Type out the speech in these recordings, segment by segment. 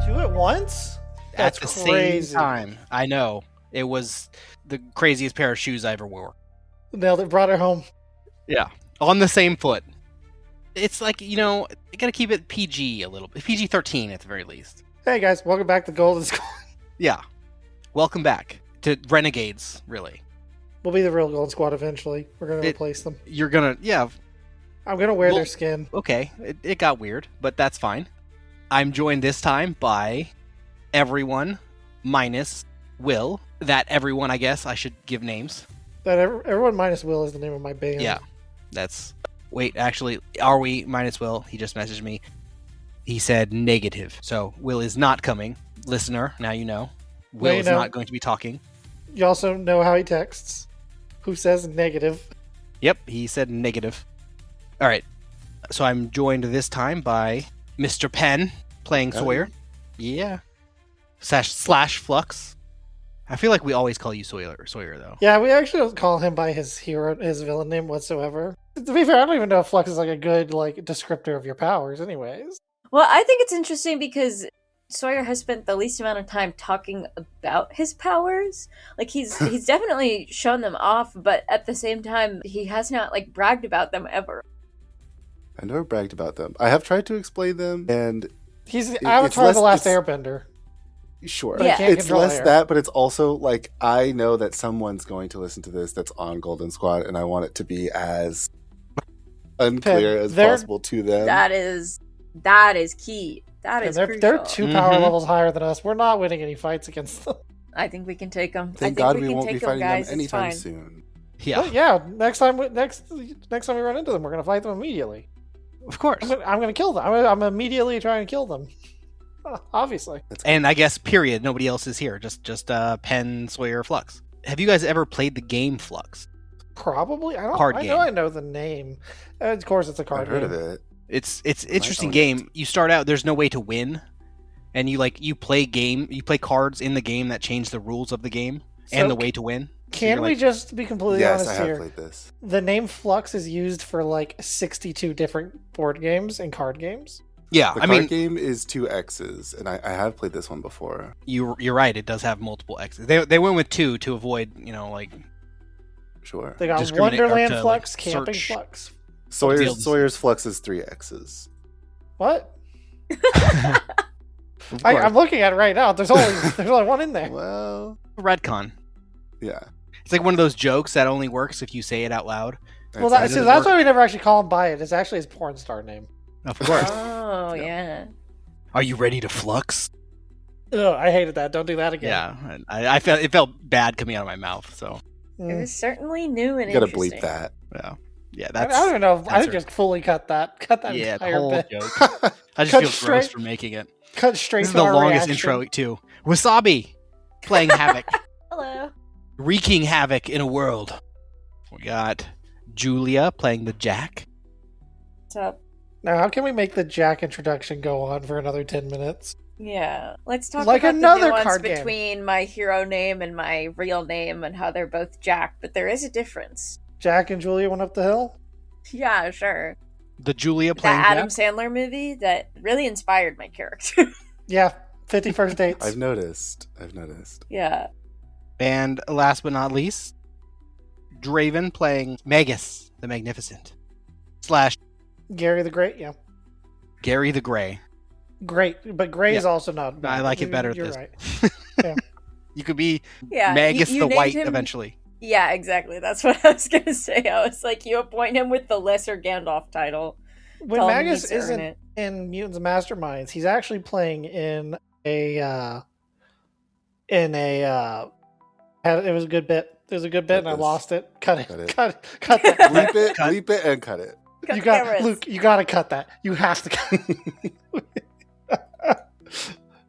Two at once? That's at the crazy. same time. I know. It was the craziest pair of shoes I ever wore. Nailed it. Brought her home. Yeah. On the same foot. It's like, you gotta keep it PG a little bit. PG-13 at the very least. Hey guys, welcome back to Golden Squad. Yeah. Welcome back to Renegades, really. We'll be the real Golden Squad eventually. We're going to replace them. You're gonna, yeah. I'm going to wear their skin. Okay. It got weird, but that's fine. I'm joined this time by everyone minus Will. That everyone, I guess, I should give names. That everyone minus Will is the name of my band. Yeah. Wait, actually, are we minus Will? He just messaged me. He said negative. So Will is not coming. Listener, now you know. Will is not going to be talking. You also know how he texts. Who says negative? Yep, he said negative. All right. So I'm joined this time by Mr. Penn playing Sawyer. Yeah. Slash Flux. I feel like we always call you Sawyer though. Yeah, we actually don't call him by his villain name whatsoever. To be fair, I don't even know if Flux is like a good descriptor of your powers anyways. Well, I think it's interesting because Sawyer has spent the least amount of time talking about his powers. Like he's definitely shown them off, but at the same time he has not bragged about them ever. I never bragged about them. I have tried to explain them, and he's Avatar: The Last Airbender. Sure. Yeah. It's less that, but it's also I know that someone's going to listen to this that's on Golden Squad, and I want it to be as unclear as possible to them. That is key. They're 2 power levels higher than us. We're not winning any fights against them. I think we can take them. Thank God we won't be fighting them anytime soon. Yeah. But yeah. Next time we run into them, we're gonna fight them immediately. Of course. I'm gonna kill them. I'm immediately trying to kill them. Obviously. And I guess period. Nobody else is here. Just Penn, Sawyer, Flux. Have you guys ever played the game Flux? Probably. I know the name. Of course, it's a card game. I've heard of it. It's interesting game. You start out. There's no way to win, and you play cards in the game that change the rules of the game and the way to win. Can we just be completely honest here? Yes, I have played this. The name Flux is used for 62 different board games and card games. Yeah, the card game is 2 X's, and I have played this one before. You're right. It does have multiple X's. They went with 2 to avoid Sure. They got Wonderland Flux, Camping Flux. Sawyer's Flux is 3 X's. What? I'm looking at it right now. There's only one in there. Well, Redcon. Yeah. It's like one of those jokes that only works if you say it out loud. Well, that's why we never actually call him by it. It's actually his porn star name. Of course. Oh, yeah. Are you ready to flux? Ugh, I hated that. Don't do that again. Yeah, I felt it felt bad coming out of my mouth. So it was certainly new and you gotta interesting. bleep that. Yeah. That's. I don't know. I think just fully cut that. Cut that entire the whole bit. Joke. I just feel gross for making it. Cut straight. This is the longest intro too. Wasabi playing Havok. Hello. Wreaking havoc in a world. We got Julia playing the Jack. What's up? Now, how can we make the Jack introduction go on for another 10 minutes? Yeah, let's talk like about another the nuance card between my hero name and my real name and how they're both Jack, but there is a difference. Jack and Julia went up the hill? Yeah, sure. The Julia playing that Adam Jack? Sandler movie that really inspired my character. Yeah, 50 First Dates. I've noticed. Yeah. And last but not least, Draven playing Magus the Magnificent. / Gary the Great, yeah. Gary the Grey. Great, but Grey is also not bad. I like it better. You're this. right. Yeah. You could be Yeah, Magus you the named White him- eventually. Yeah, exactly. That's what I was going to say. I was like, you appoint him with the lesser Gandalf title. When Tell him Magus he's earned isn't it. in Mutants Masterminds, he's actually playing in a it was a good bit. It was a good bit, and I lost it. Cut it. Cut that. Bleep it, and cut it. Cut the cameras. Luke, you got to cut that. You have to cut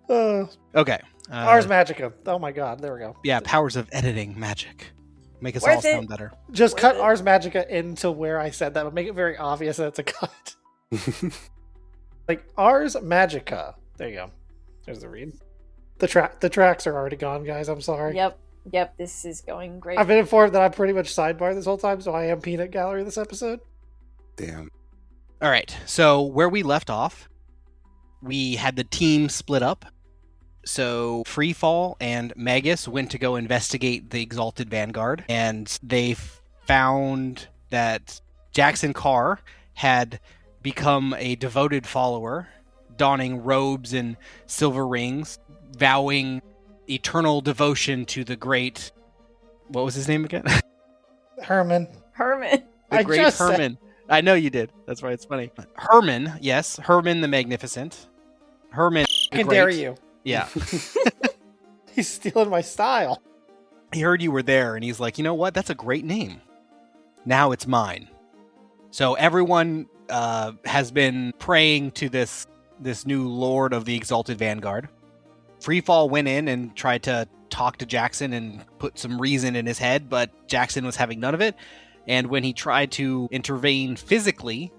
it. Okay. Ars Magica. Oh my god, there we go. Yeah, powers of editing magic. Make us Worth all sound it. better. Just Worth cut it. Ars Magica into where I said that, but make it very obvious that it's a cut. Like Ars Magica. There you go. There's the read. The tracks are already gone, guys. I'm sorry. Yep, this is going great. I've been informed that I pretty much sidebarred this whole time, so I am peanut gallery this episode. Damn. All right. So where we left off, we had the team split up, So Freefall and Magus went to go investigate the Exalted Vanguard, and they found that Jackson Carr had become a devoted follower, donning robes and silver rings, vowing eternal devotion to the great... What was his name again? Herman. The great Herman. I know you did. That's why it's funny. Herman, yes. Herman the Magnificent. Herman the I Great. dare you. Yeah. He's stealing my style. He heard you were there, and he's like, you know what? That's a great name. Now it's mine. So everyone has been praying to this new lord of the Exalted Vanguard. Freefall went in and tried to talk to Jackson and put some reason in his head, but Jackson was having none of it. And when he tried to intervene physically,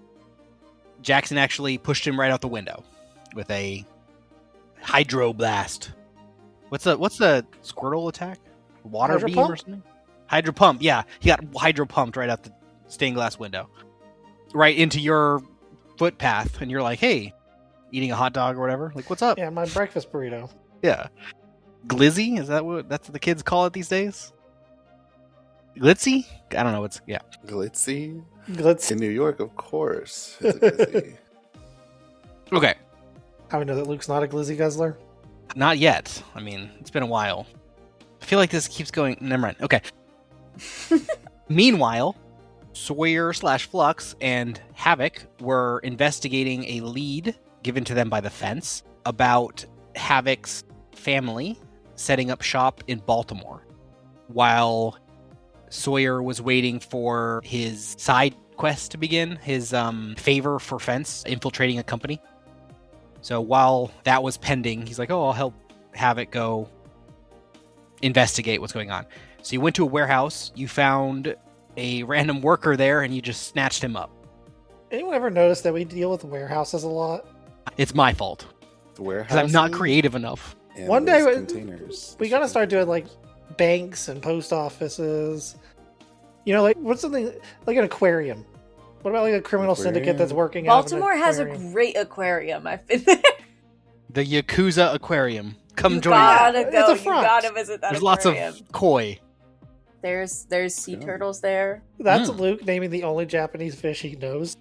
Jackson actually pushed him right out the window with a hydro blast. What's the Squirtle attack? Water Hydro beam pump? or something? Hydro pump, yeah. He got hydro pumped right out the stained glass window. Right into your footpath, and you're like, hey, eating a hot dog or whatever? Like, what's up? Yeah, my breakfast burrito. Yeah. Glizzy? Is that's what the kids call it these days? Glitzy? I don't know. Yeah. Glitzy? Glitz. In New York, of course. It's a glitzy. Okay. How we know that Luke's not a glizzy guzzler? Not yet. I mean, it's been a while. I feel like this keeps going. Never mind. Okay. Meanwhile, Sawyer / Flux and Havok were investigating a lead given to them by the fence about Havok's family setting up shop in Baltimore, while Sawyer was waiting for his side quest to begin, his favor for Fence infiltrating a company. So while that was pending, he's like, oh, I'll help Havok go investigate what's going on. So you went to a warehouse, you found a random worker there, and you just snatched him up. Anyone ever notice that we deal with warehouses a lot? It's my fault. The warehouse. Because I'm not creative enough. One day containers. we gotta start doing like banks and post offices. You know, like what's something like an aquarium? What about like a criminal syndicate that's working out of an Baltimore has a aquarium? great aquarium. I've been there. The Yakuza Aquarium. Come You join me. gotta It's go. a You front. gotta visit that There's lots of aquarium. koi. There's sea Yeah. turtles there. That's Luke naming the only Japanese fish he knows.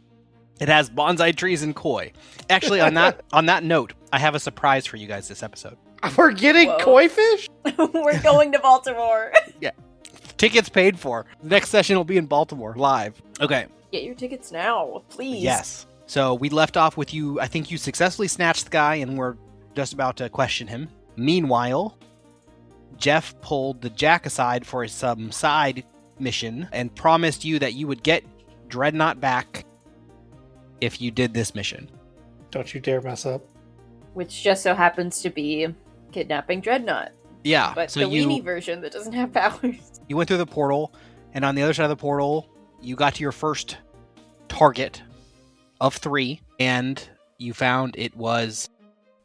It has bonsai trees and koi. Actually, on that note, I have a surprise for you guys this episode. We're getting Whoa. koi fish? We're going to Baltimore. Tickets paid for. Next session will be in Baltimore, live. Okay, Get your tickets now, please. yes. So we left off with you, I think you successfully snatched the guy and we're just about to question him. Meanwhile, Jeff pulled the Jack aside for some side mission and promised you that you would get Dreadnought back if you did this mission. Don't you dare mess up. Which just so happens to be kidnapping Dreadnought. Yeah, But so the you weenie version that doesn't have powers. you went through the portal, and on the other side of the portal, you got to your first target of 3, and you found it was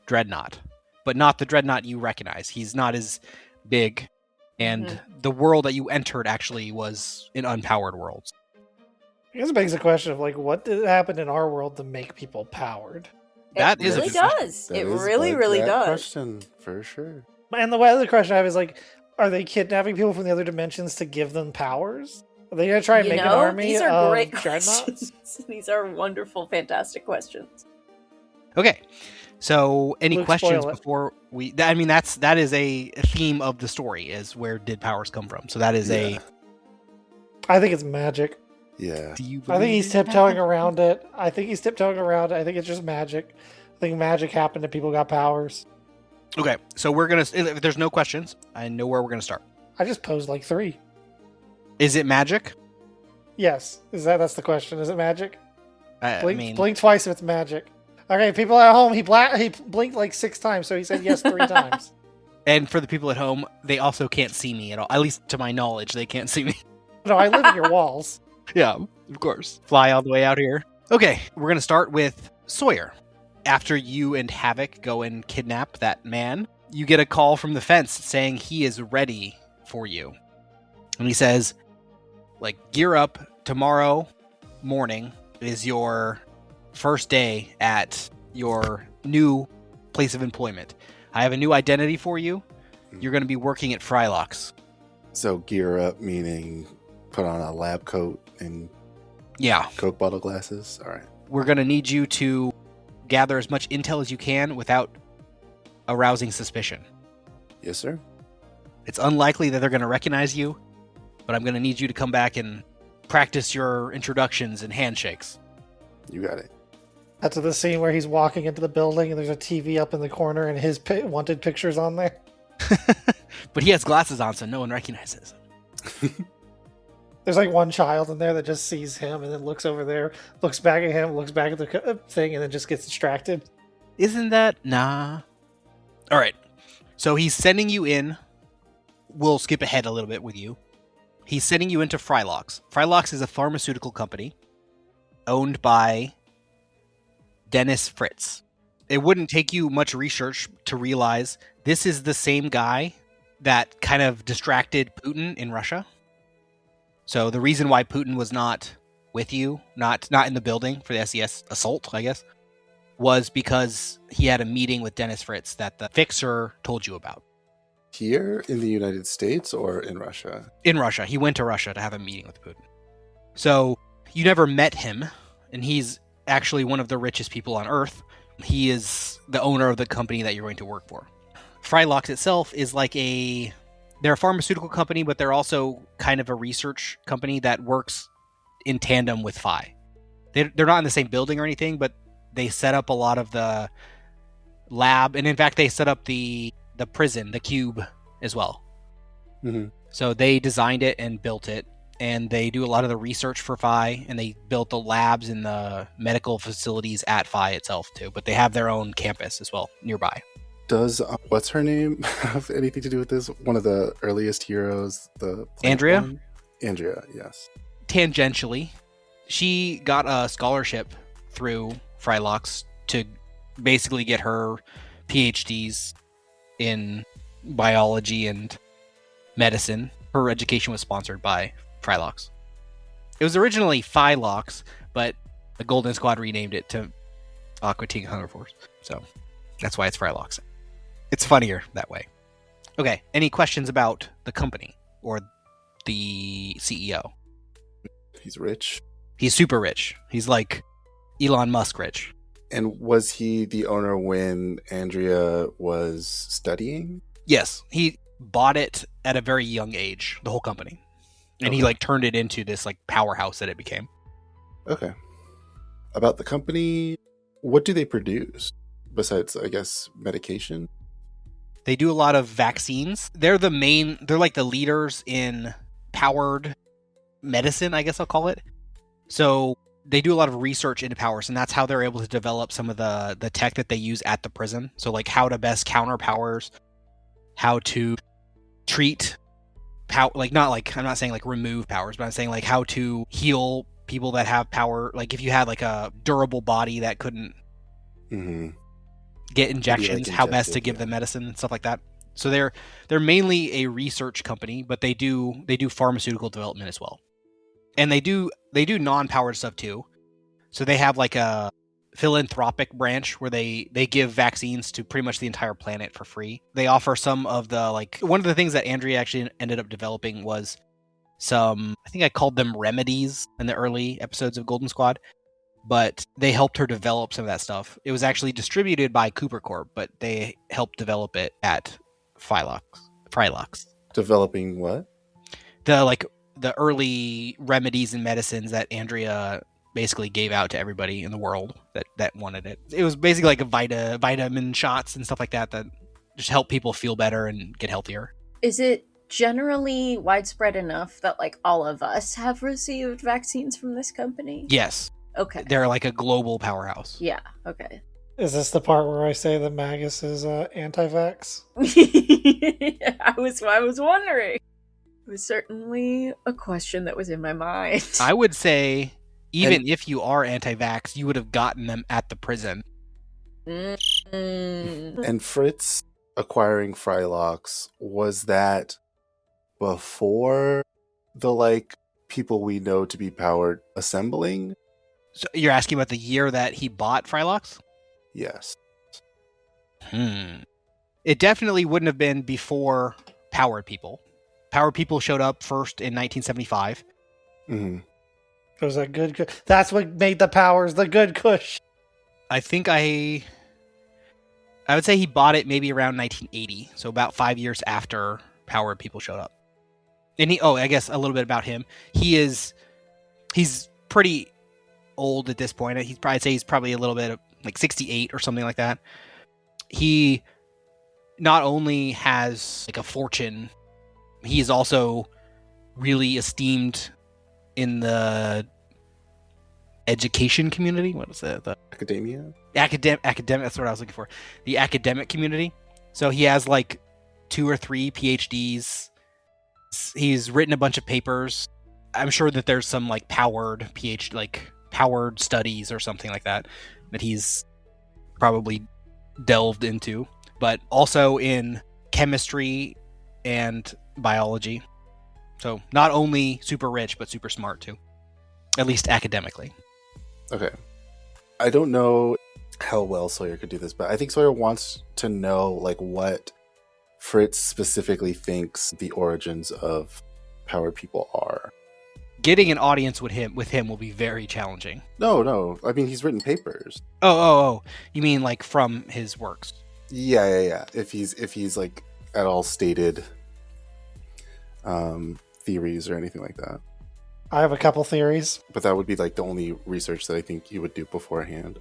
Dreadnought. But not the Dreadnought you recognize. He's not as big, and the world that you entered actually was an unpowered world. I guess it begs the question of like, what did happen in our world to make people powered? That it is really a does. That It is really, like really that does. question, for sure. And the other question I have is like, are they kidnapping people from the other dimensions to give them powers? Are they gonna try and make an army these are of great dreadnoughts? questions. These are wonderful, fantastic questions. Okay, so any Luke, questions spoil it. before we... I mean, that is a theme of the story, is where did powers come from. So that is Yeah. I think it's magic. Yeah. Do you I think he's believe tiptoeing that? around it. I think he's tiptoeing around it. I think it's just magic. I think magic happened and people got powers. Okay, so we're gonna... If there's no questions, I know where we're gonna start. I just posed like 3. Is it magic? Yes. That's the question. Is it magic? I Blink, mean, blink twice if it's magic. Okay, people at home, he blinked like 6 times, so he said yes 3 times. and for the people at home, they also can't see me at all. At least to my knowledge, they can't see me. No, I live in your walls. Yeah, of course. Fly all the way out here. Okay, we're gonna start with Sawyer. After you and Havok go and kidnap that man, you get a call from the fence saying he is ready for you. And he says, like, gear up. Tomorrow morning is your first day at your new place of employment. I have a new identity for you. You're going to be working at Frylocks. So gear up, meaning put on a lab coat and Coke bottle glasses. All right. We're going to need you to gather as much intel as you can without arousing suspicion. Yes, sir. It's unlikely that they're going to recognize you, but I'm going to need you to come back and practice your introductions and handshakes. You got it. That's the scene where he's walking into the building and there's a TV up in the corner and his wanted picture's on there. But he has glasses on, so no one recognizes him. There's like one child in there that just sees him and then looks over there, looks back at him, looks back at the thing, and then just gets distracted. Isn't that? Nah. All right. So he's sending you in. We'll skip ahead a little bit with you. He's sending you into Frylocks. Frylocks is a pharmaceutical company owned by Dennis Fritz. It wouldn't take you much research to realize this is the same guy that kind of distracted Putin in Russia. So the reason why Putin was not with you, not in the building for the SES assault, I guess, was because he had a meeting with Dennis Fritz that the Fixer told you about. Here in the United States or in Russia? In Russia. He went to Russia to have a meeting with Putin. So you never met him, and he's actually one of the richest people on Earth. He is the owner of the company that you're going to work for. Frylocks itself is like they're a pharmaceutical company, but they're also kind of a research company that works in tandem with Phi. They're not in the same building or anything, but they set up a lot of the lab, and in fact, they set up the prison, the cube, as well. Mm-hmm. So they designed it and built it, and they do a lot of the research for Phi, and they built the labs and the medical facilities at Phi itself, too. But they have their own campus as well, nearby. Does, what's her name have anything to do with this? One of the earliest heroes, the Andrea? One? Andrea, yes. Tangentially, she got a scholarship through Frylocks to basically get her PhDs in biology and medicine. Her education was sponsored by Frylocks. It was originally Phylocks, but the Golden Squad renamed it to Aqua Teen Hunger Force. So that's why it's Frylocks. It's funnier that way. Okay, any questions about the company or the CEO? He's rich. He's super rich. He's like Elon Musk rich. And was he the owner when Andrea was studying? Yes, he bought it at a very young age, the whole company. And he like turned it into this like powerhouse that it became. Okay. About the company, what do they produce besides, I guess, medication? They do a lot of vaccines. They're like the leaders in powered medicine, I guess I'll call it. So they do a lot of research into powers, and that's how they're able to develop some of the tech that they use at the prison. So like how to best counter powers, how to treat I'm not saying like remove powers, but I'm saying like how to heal people that have power. Like if you had like a durable body that couldn't get injections, how best to give them medicine and stuff like that. So they're mainly a research company, but they do pharmaceutical development as well. And they do non-powered stuff too. So they have like a philanthropic branch where they give vaccines to pretty much the entire planet for free. They offer some of the one of the things that Andrea actually ended up developing was some, I think I called them remedies in the early episodes of Golden Squad, but they helped her develop some of that stuff. It was actually distributed by Cooper Corp, but they helped develop it at Frylocks. Developing what? The early remedies and medicines that Andrea basically gave out to everybody in the world that wanted it. It was basically like a vitamin shots and stuff like that just help people feel better and get healthier. Is it generally widespread enough that like all of us have received vaccines from this company? Yes. Okay. They're like a global powerhouse. Yeah, okay. Is this the part where I say that Magus is anti-vax? I was wondering. It was certainly a question that was in my mind. I would say even if you are anti-vax, you would have gotten them at the prison. And Fritz acquiring Frylocks, was that before the people we know to be powered assembling? So you're asking about the year that he bought Frylocks? Yes. It definitely wouldn't have been before Powered People. Powered People showed up first in 1975. Mm-hmm. It was a good. That's what made the powers the good kush. I think I would say he bought it maybe around 1980, so about 5 years after Powered People showed up. And I guess a little bit about him. He's pretty old at this point. I'd say he's probably a little bit like 68 or something like that. He not only has like a fortune, he is also really esteemed in the education community. What is it? The Academia? Academic. That's what I was looking for. The academic community. So he has like 2 or 3 PhDs. He's written a bunch of papers. I'm sure that there's some like powered PhD, like powered studies or something like that he's probably delved into, but also in chemistry and biology. So not only super rich, but super smart too, at least academically. Okay. I don't know how well Sawyer could do this, but I think Sawyer wants to know like what Fritz specifically thinks the origins of Powered People are. Getting an audience with him will be very challenging. No. I mean, he's written papers. Oh. You mean like from his works? Yeah. If he's like at all stated theories or anything like that. I have a couple theories. But that would be like the only research that I think he would do beforehand.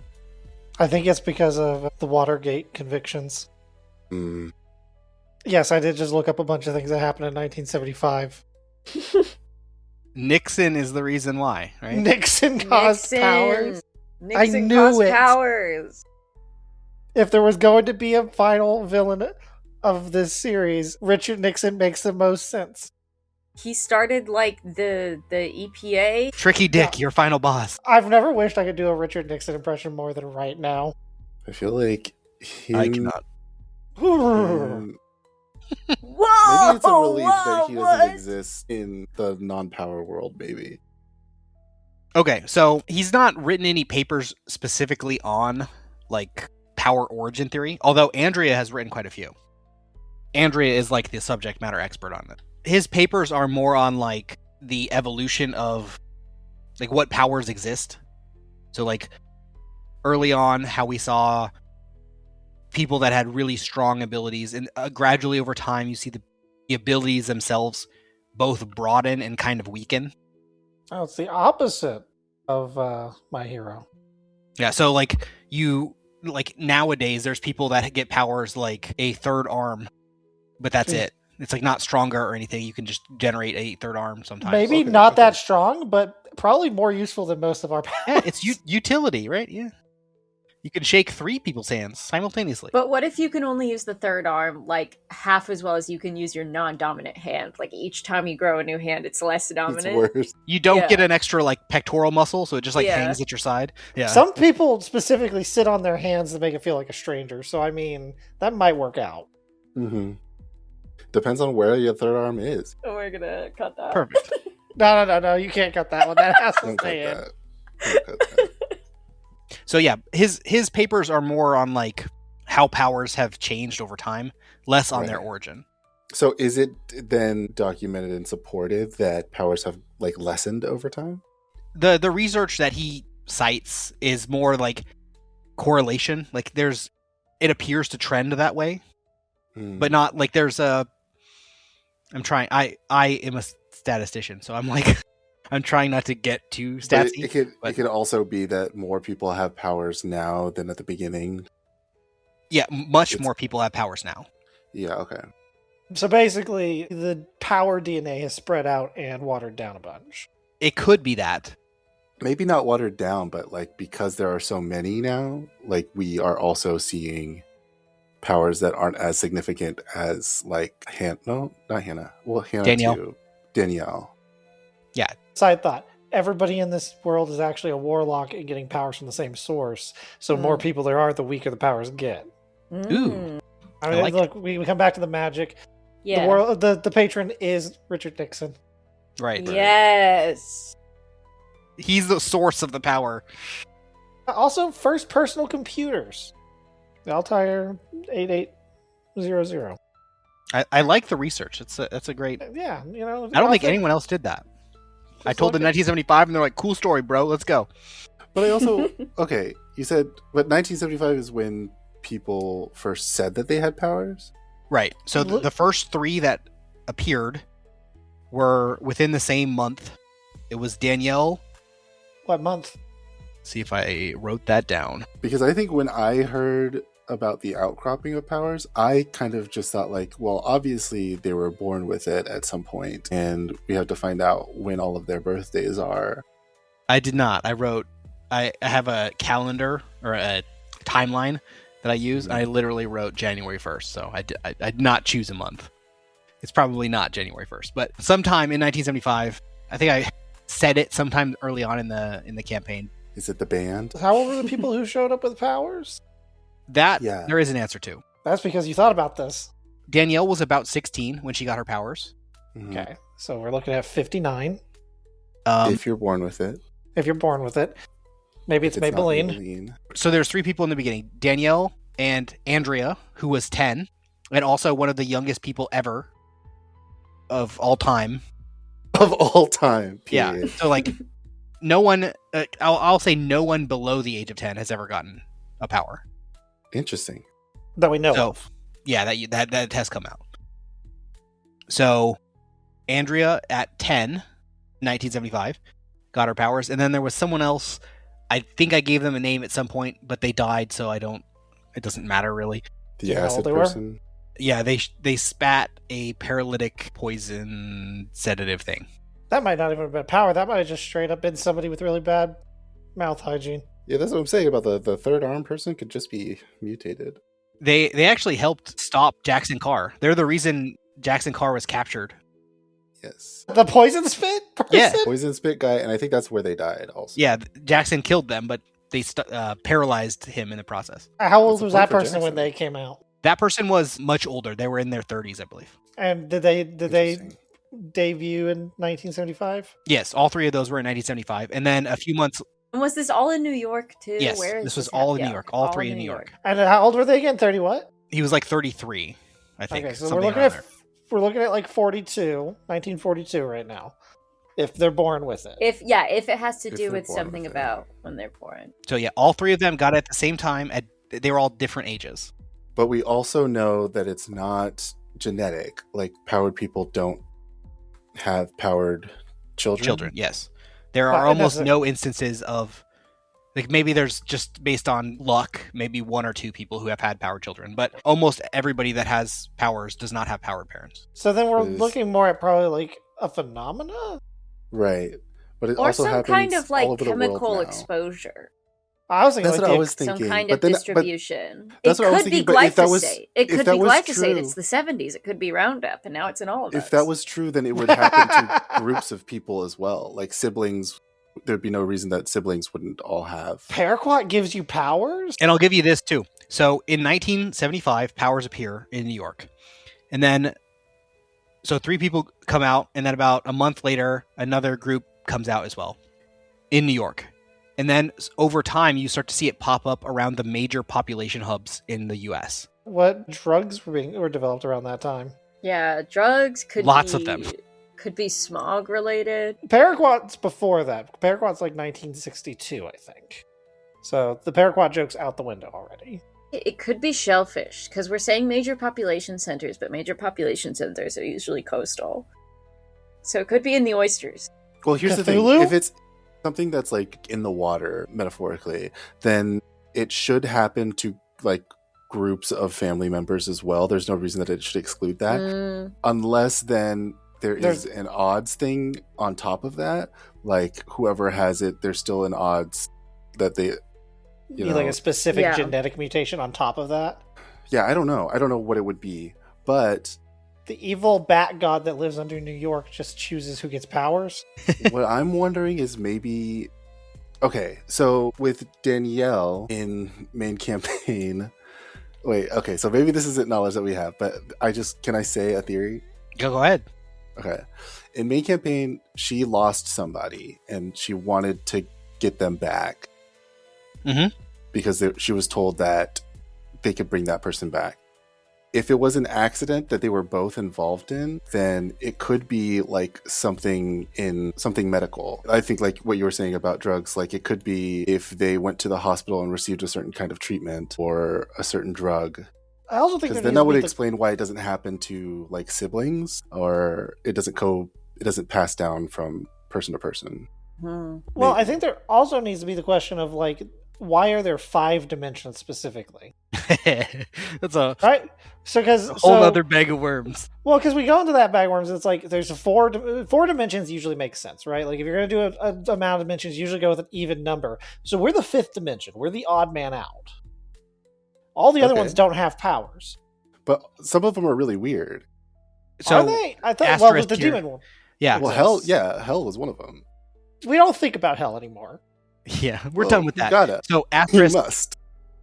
I think it's because of the Watergate convictions. Mm. Yes, I did just look up a bunch of things that happened in 1975. Nixon is the reason why, right? Nixon caused powers. Nixon I knew caused it. powers. If there was going to be a final villain of this series, Richard Nixon makes the most sense. He started like the EPA. Tricky Dick, your final boss. I've never wished I could do a Richard Nixon impression more than right now. I feel like I cannot. Whoa! Maybe it's a relief that he doesn't what? exist in the non-power world, maybe. Okay, so he's not written any papers specifically on like power origin theory, although Andrea has written quite a few. Andrea is like the subject matter expert on it. His papers are more on like the evolution of like what powers exist. So like early on, how we saw people that had really strong abilities, and gradually over time you see the abilities themselves both broaden and kind of weaken. Oh, it's the opposite of My Hero. Yeah, so like nowadays there's people that get powers like a third arm, but that's it. It's like not stronger or anything. You can just generate a third arm sometimes. Maybe not that strong, but probably more useful than most of our powers. Yeah, it's utility, right? Yeah. You can shake 3 people's hands simultaneously. But what if you can only use the third arm like half as well as you can use your non-dominant hand? Like each time you grow a new hand, it's less dominant. It's worse. You don't get an extra like pectoral muscle, so it just like hangs at your side. Yeah. Some people specifically sit on their hands to make it feel like a stranger. So I mean, that might work out. Mm-hmm. Depends on where your third arm is. Oh, we're gonna cut that. Perfect. No, you can't cut that one. That has to Don't cut stay in. that. Don't cut that. So yeah, his papers are more on like how powers have changed over time, less on their origin. So is it then documented and supported that powers have like lessened over time? The research that he cites is more like correlation. Like it appears to trend that way, but not like there's a. I am a statistician, so I'm like. I'm trying not to get too statsy. It could also be that more people have powers now than at the beginning. Yeah, much more people have powers now. Yeah, okay. So basically, the power DNA has spread out and watered down a bunch. It could be that. Maybe not watered down, but like because there are so many now, like we are also seeing powers that aren't as significant as like not Hannah. Well, Hannah Danielle. too. Danielle. Yeah. Side thought. Everybody in this world is actually a warlock and getting powers from the same source. So more people there are, the weaker the powers get. Ooh. I mean, look, we come back to the magic. Yeah. The patron is Richard Nixon. Right. Yes. He's the source of the power. Also, first personal computers. The Altair 88 0-0. I like the research. That's a great. Yeah, I don't think anyone else did that. I told them 1975, and they're like, "Cool story, bro. Let's go." But I also okay. You said, but 1975 is when people first said that they had powers. Right. So the first 3 that appeared were within the same month. It was Danielle. What month? See if I wrote that down. Because I think when I heard about the outcropping of powers, I kind of just thought like, well, obviously they were born with it at some point, and we have to find out when all of their birthdays are. I did not. I wrote. I have a calendar or a timeline that I use, and I literally wrote January 1st. So I did not choose a month. It's probably not January 1st, but sometime in 1975. I think I said it sometime early on in the campaign. Is it the band? How old were the people who showed up with powers? That Yeah. there is an answer to. That's because you thought about this. Danielle was about 16 when she got her powers. Mhm. Okay, so we're looking at 59. If you're born with it. If you're born with it. Maybe it's If not Maybelline. So there's 3 people in the beginning. Danielle and Andrea, who was 10, and also one of the youngest people ever of all time. Of all time. Yeah. Period. So like no one, I'll say no one below the age of 10 has ever gotten a power. Interesting. That we know So, of. yeah, that has come out. So Andrea at 10, 1975, got her powers, and then there was someone else. I think I gave them a name at some point, but they died, so it doesn't matter really. The Do you know how acid old they were? person. Yeah, they spat a paralytic poison sedative thing. That might not even have been power. That might have just straight up been somebody with really bad mouth hygiene. Yeah, that's what I'm saying about the third arm person could just be mutated. They actually helped stop Jackson Carr. They're the reason Jackson Carr was captured. Yes. The poison spit person? Yeah. Poison spit guy, and I think that's where they died also. Yeah, Jackson killed them, but they paralyzed him in the process. How old That's a was point that for person when Jackson. they came out? That person was much older. They were in their 30s, I believe. And did they Interesting. debut in 1975? Yes, all 3 of those were in 1975. And then a few months... And was this all in New York too? Yes, Where is this was all in New York. All 3 in New York. And how old were they again? 30 what? He was like 33, I think. Okay, so something we're looking around at there. we're looking at like 1942 right now. If they're born with it. If it has to If do they're with born something with it. about when they're born. So yeah, all 3 of them got it at the same time. They were all different ages. But we also know that it's not genetic. Like, powered people don't have powered children. Yes. There Well, are it almost doesn't- no instances of... Like, maybe there's just based on luck, maybe 1 or 2 people who have had powered children. But almost everybody that has powers does not have powered parents. So then we're Is- looking more at probably like a phenomena? Right. But it Or also some happens kind of all like over the world chemical now. exposure. I was thinking That's like what I the- was thinking. Some kind but of then, distribution. that's It what I was could be thinking, but if that was- glyphosate. It if could that be was glyphosate. true- It's the 70s. It could be Roundup, and now it's in all of us. If that was true, then it would happen to groups of people as well. Like siblings, there'd be no reason that siblings wouldn't all have. Paraquat gives you powers? And I'll give you this too. So in 1975, powers appear in New York. And then, so 3 people come out, and then about a month later, another group comes out as well in New York. And then over time, you start to see it pop up around the major population hubs in the US. What drugs were developed around that time? Yeah, drugs could Lots be, of them. Could be smog related. Paraquat's before that. Paraquat's like 1962, I think. So the Paraquat joke's out the window already. It could be shellfish, because we're saying major population centers, but major population centers are usually coastal. So it could be in the oysters. Well, here's the Cthulhu? thing. If it's something that's like in the water, metaphorically, then it should happen to like groups of family members as well. There's no reason that it should exclude that. Unless then there's an odds thing on top of that. Like whoever has it, there's still an odds that they, you know, Like a specific Yeah. genetic mutation on top of that. yeah, I don't know. I don't know what it would be, but The evil bat god that lives under New York just chooses who gets powers. what I'm wondering is maybe, okay, so with Danielle in main campaign, wait, okay, so maybe this isn't knowledge that we have, but can I say a theory? Go ahead. Okay. In main campaign, she lost somebody and she wanted to get them back. Mhm. Because she was told that they could bring that person back. if it was an accident that they were both involved in, then it could be like something medical. I think like what you were saying about drugs, like it could be if they went to the hospital and received a certain kind of treatment or a certain drug. I also think Because then that would explain why it doesn't happen to like siblings, or it doesn't pass down from person to person. Well, I think there also needs to be the question of like, why are there 5 dimensions specifically? That's a right. So because whole other bag of worms. Well, because we go into that bag of worms, it's like there's four dimensions usually makes sense, right? Like if you're gonna do an amount of dimensions, usually go with an even number. So we're the 5th dimension. We're the odd man out. All the other ones don't have powers, but some of them are really weird. So are they? I thought the demon one. Yeah. Well, hell was one of them. We don't think about hell anymore. Yeah, we're done with that. You gotta. So asterisk, you must.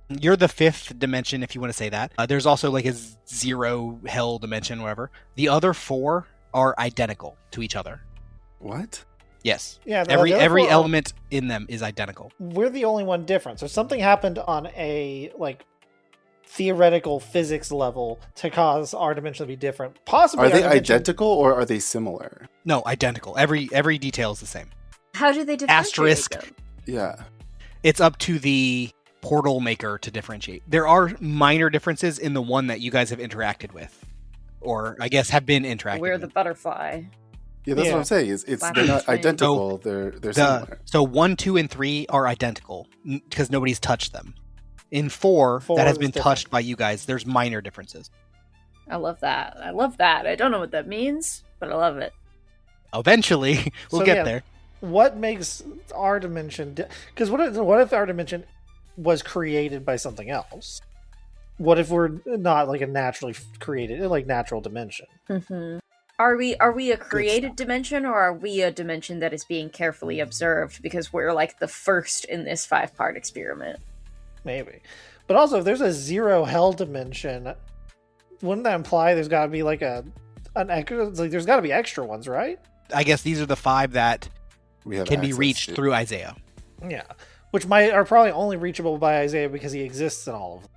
You're the 5th dimension, if you want to say that. There's also like a 0 hell dimension, whatever. The other 4 are identical to each other. What? Yes. Yeah. Every element in them is identical. We're the only one different. So something happened on a like theoretical physics level to cause our dimension to be different. Possibly. Are they identical or are they similar? No, identical. Every detail is the same. How do they differentiate? Asterisk. Them? Yeah. It's up to the portal maker to differentiate. There are minor differences in the one that you guys have interacted with, or I guess have been interacting. We're with. the butterfly. Yeah, that's what I'm saying. They're not identical. They're similar. So 1, 2, and 3 are identical because nobody's touched them. In 4 that has been touched by you guys, there's minor differences. I love that. I don't know what that means, but I love it. Eventually, we'll get there. What makes our dimension? Because what if our dimension was created by something else? What if we're not like a naturally created, like natural dimension? Mm-hmm. Are we a created dimension, or are we a dimension that is being carefully observed because we're like the first in this 5-part experiment? Maybe, but also if there's a 0 hell dimension, wouldn't that imply there's got to be like an extra? Like there's got to be extra ones, right? I guess these are the 5 that can be reached through Isaiah. Yeah, which are probably only reachable by Isaiah because he exists in all of them.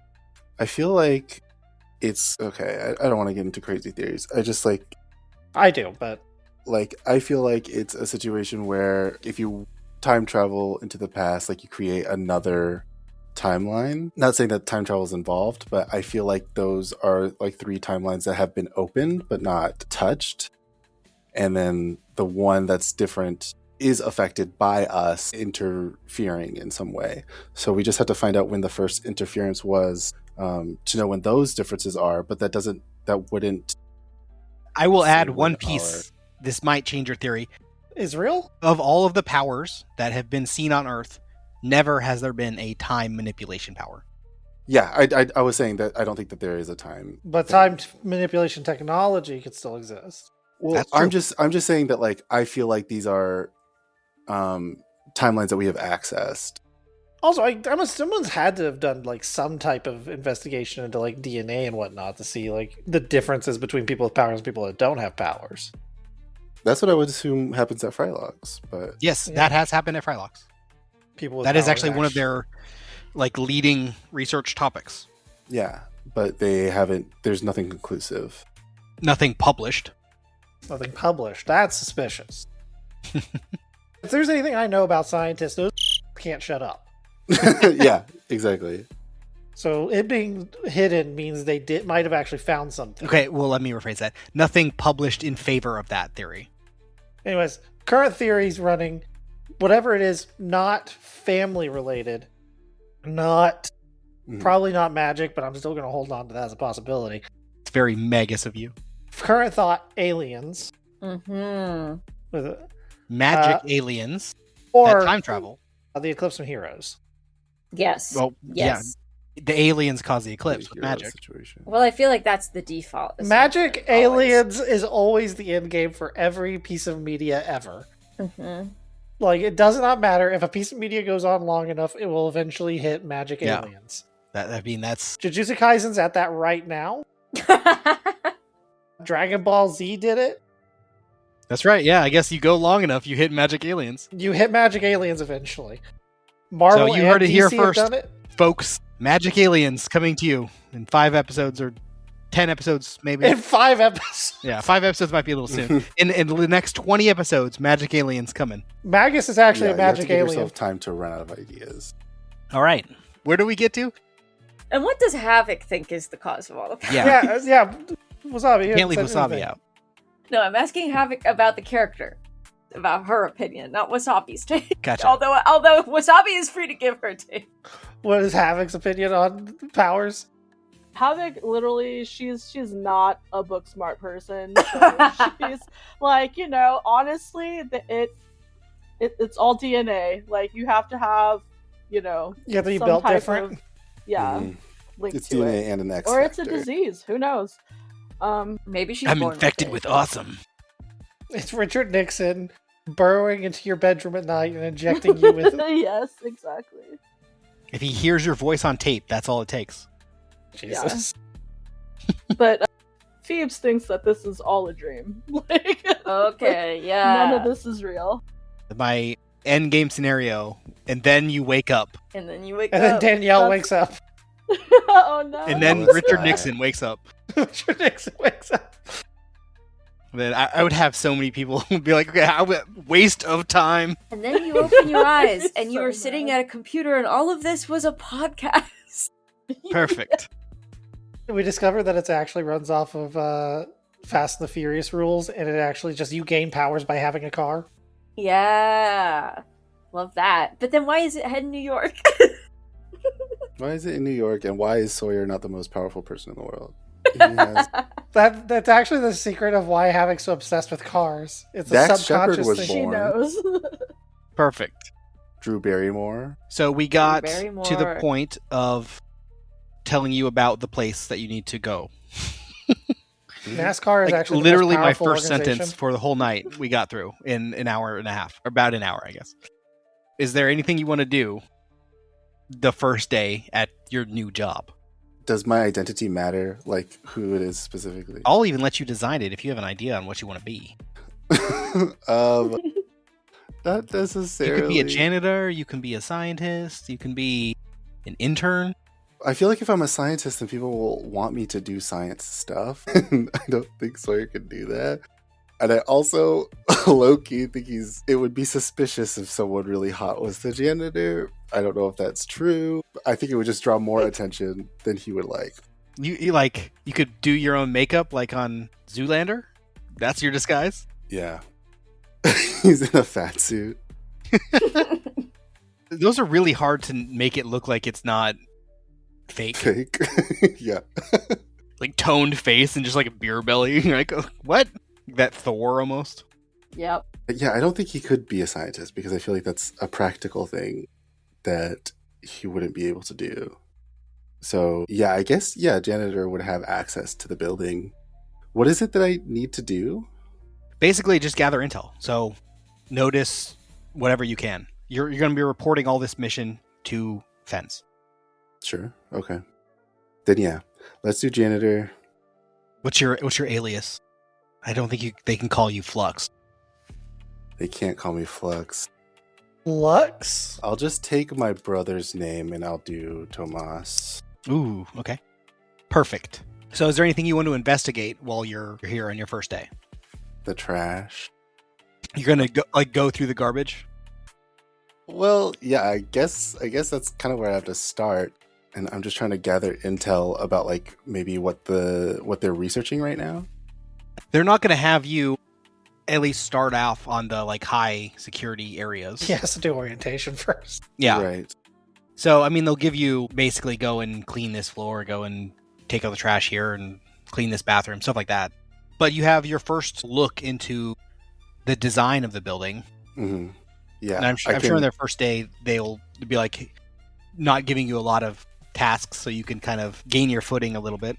I feel like it's okay. I don't want to get into crazy theories. I do, but like I feel like it's a situation where if you time travel into the past, like you create another timeline. Not saying that time travel is involved, but I feel like those are like 3 timelines that have been opened but not touched, and then the one that's different is affected by us interfering in some way. So we just have to find out when the first interference was to know when those differences are. But that wouldn't. I will add one piece. This might change your theory. Israel? Of all of the powers that have been seen on Earth, never has there been a time manipulation power. Yeah, I was saying that I don't think that there is a time. But time manipulation technology could still exist. Well, I'm just saying that like I feel like these are timelines that we have accessed. Also, someone's had to have done like some type of investigation into like DNA and whatnot to see like the differences between people with powers and people that don't have powers. That's what I would assume happens at Frylocks, but yes, that has happened at Frylocks. People with that is actually one of their like leading research topics. Yeah, but they haven't. There's nothing conclusive. Nothing published. Nothing published. That's suspicious. If there's anything I know about scientists, those can't shut up. Yeah, exactly. So it being hidden means they might have actually found something. Okay, well, let me rephrase that. Nothing published in favor of that theory. Anyways, current theories running, whatever it is, not family related, probably not magic, but I'm still going to hold on to that as a possibility. It's very Magus of you. Current thought, aliens. Mm-hmm. With magic aliens. Or time travel. The Eclipse of Heroes. Yes. Well, yes. Yeah, the aliens cause the eclipse with magic. Situation. Well, I feel like that's the default. Magic aliens is always the end game for every piece of media ever. Mm-hmm. Like, it does not matter. If a piece of media goes on long enough, it will eventually hit magic aliens. That's... Jujutsu Kaisen's at that right now. Dragon Ball Z did it. That's right, yeah. I guess you go long enough, you hit magic aliens. You hit magic aliens eventually. Marvel so you heard it DC here first, done it. folks. Magic aliens coming to you in 5 episodes or 10 episodes, maybe. In 5 episodes. Yeah, 5 episodes might be a little soon. In the next 20 episodes, magic aliens coming. Magus is actually a magic you have to give alien. yourself time to run out of ideas. All right. Where do we get to? And what does Havok think is the cause of all of that? Yeah. Wasabi. You can't leave Wasabi out. No, I'm asking Havok about the character. About her opinion, not Wasabi's take. Gotcha. Although Wasabi is free to give her take. What is Havok's opinion on powers? Havok, literally, she's not a book smart person. So she's like, honestly, it's all DNA. Like, you have to have, Yeah, that you some built type different. Link It's to DNA it. and an X Or it's a factor. disease. Who knows? Maybe she's I'm born infected it. with awesome. It's Richard Nixon burrowing into your bedroom at night and injecting you with Yes, exactly. If he hears your voice on tape, that's all it takes. Jesus. But Phoebes thinks that this is all a dream. Like, Okay, yeah. none of this is real. My end game scenario, and then you wake up, And then you wake And then up. Danielle That's- wakes up. Oh no. and then that's Richard bad. Nixon wakes up. Richard Nixon wakes up. Then I would have so many people who would be like, okay, how waste of time. And then you open your eyes and you So are sitting bad. at a computer and all of this was a podcast. Perfect. We discovered that it actually runs off of Fast and the Furious rules, and it actually just you gain powers by having a car. Yeah. Love that. But then why is it head in New York? Why is it in New York, and why is Sawyer not the most powerful person in the world? He has- That's actually the secret of why Havok's so obsessed with cars. It's a Dax subconscious Shepard was thing. She born. knows. Perfect. Drew Barrymore. So we got to the Barrymore. point of telling you about the place that you need to go. NASCAR is Like, actually the literally most my powerful first organization. sentence for the whole night we got through in an hour and a half, or about an hour, I guess. Is there anything you want to do the first day at your new job? Does my identity matter? Like who it is specifically? I'll even let you design it if you have an idea on what you want to be. Not necessarily. You could be a janitor, you can be a scientist, you can be an intern. I feel like if I'm a scientist, then people will want me to do science stuff. And I don't think Sawyer could do that. And I also low-key think it would be suspicious if someone really hot was the janitor. I don't know if that's true. I think it would just draw more attention than he would like. You could do your own makeup like on Zoolander? That's your disguise? Yeah. He's in a fat suit. Those are really hard to make it look like it's not fake. Fake. Yeah. Like toned face and just like a beer belly. You're like, oh, what? That Thor almost. Yep. Yeah, I don't think he could be a scientist because I feel like that's a practical thing that he wouldn't be able to do. So, yeah, I guess, janitor would have access to the building. What is it that I need to do? Basically, just gather intel. So, notice whatever you can. You're going to be reporting all this mission to Fence. Sure. Okay. Then, yeah, let's do janitor. What's your alias? I don't think they can call you Flux. They can't call me Flux. Lux? I'll just take my brother's name and I'll do Tomas. Ooh, okay. Perfect. So is there anything you want to investigate while you're here on your first day? The trash. You're going to go through the garbage? Well, yeah, I guess that's kind of where I have to start. And I'm just trying to gather intel about like maybe what they're researching right now. They're not going to have you at least start off on the like high security areas. He has to do orientation first. Yeah. Right. So, I mean, they'll give you basically go and clean this floor, go and take out the trash here and clean this bathroom, stuff like that. But you have your first look into the design of the building. Mm-hmm. Yeah. And I'm sure on their first day, they'll be like not giving you a lot of tasks so you can kind of gain your footing a little bit.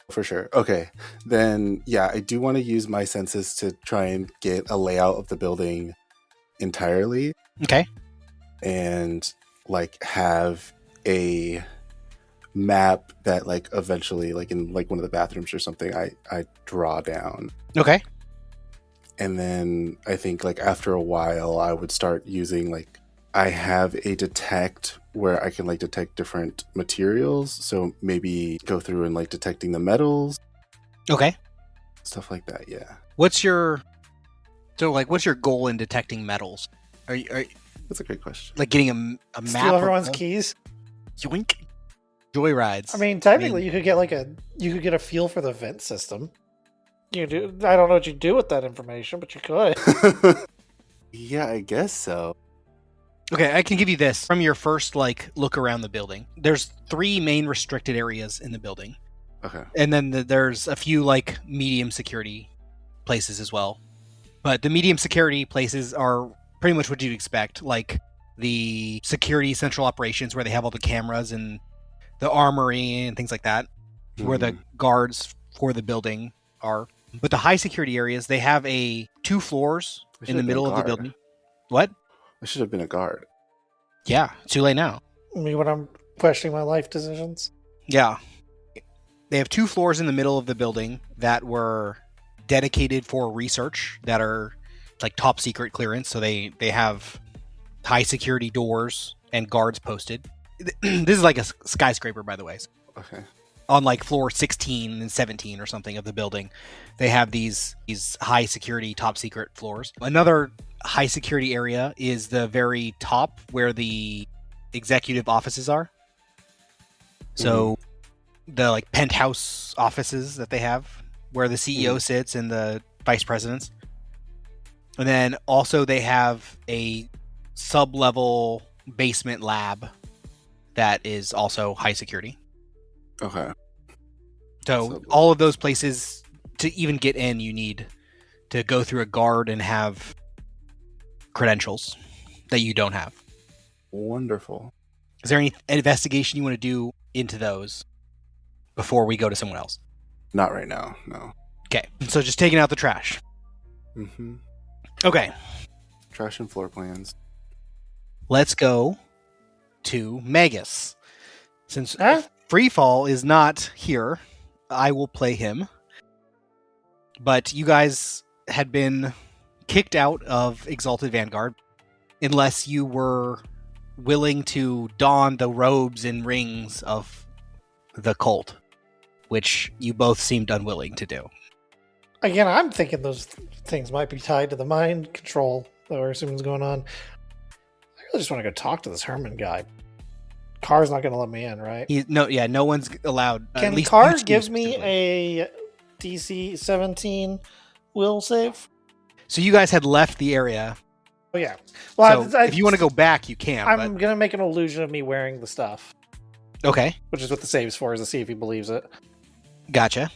For sure. Okay. Then, yeah, I do want to use my senses to try and get a layout of the building entirely. Okay. And like have a map that like eventually like in like one of the bathrooms or something I draw down. Okay. And then I think like after a while I would start using like I have a detect where I can like detect different materials. So maybe go through and like detecting the metals Okay. Stuff like that, yeah. What's your goal in detecting metals? Are you That's a great question. like getting a map? Steal everyone's of keys. Yoink. Joyrides. I mean, technically, you could get a feel for the vent system. You do. I don't know what you do with that information, but you could. Yeah, I guess so. Okay, I can give you this from your first look around the building. There's 3 main restricted areas in the building, Okay. and then there's a few medium security places as well. But the medium security places are pretty much what you'd expect, like the security central operations where they have all the cameras and the armory and things like that, where the guards for the building are. But the high security areas, they have 2 floors in the middle of the building. What? I should have been a guard. Yeah, too late now. Me when I'm questioning my life decisions. Yeah. They have 2 floors in the middle of the building that were dedicated for research that are top secret clearance. So they have high security doors and guards posted. This is like a skyscraper, by the way. Okay. On floor 16 and 17 or something of the building, they have these high security top secret floors. Another high security area is the very top where the executive offices are. So the penthouse offices that they have where the CEO sits and the vice presidents. And then also they have a sub-level basement lab that is also high security. Okay. So all of those places, to even get in, you need to go through a guard and have credentials that you don't have. Wonderful. Is there any investigation you want to do into those before we go to someone else? Not right now, no. Okay, so just taking out the trash. Mm-hmm. Okay, Trash and floor plans. let's go to Magus. Since Huh? Freefall is not here, I will play him. But you guys had been kicked out of Exalted Vanguard unless you were willing to don the robes and rings of the cult, which you both seemed unwilling to do. Again, I'm thinking those things might be tied to the mind control that we're assuming is going on. I really just want to go talk to this Herman guy. Car's not going to let me in, right? No one's allowed. At Can least Car you two give me specifically. a DC 17 will save? So you guys had left the area. Oh, yeah. Well, So if you want to go back, you can. I'm but... going to make an illusion of me wearing the stuff, Okay, which is what the save's for, is to see if he believes it. gotcha.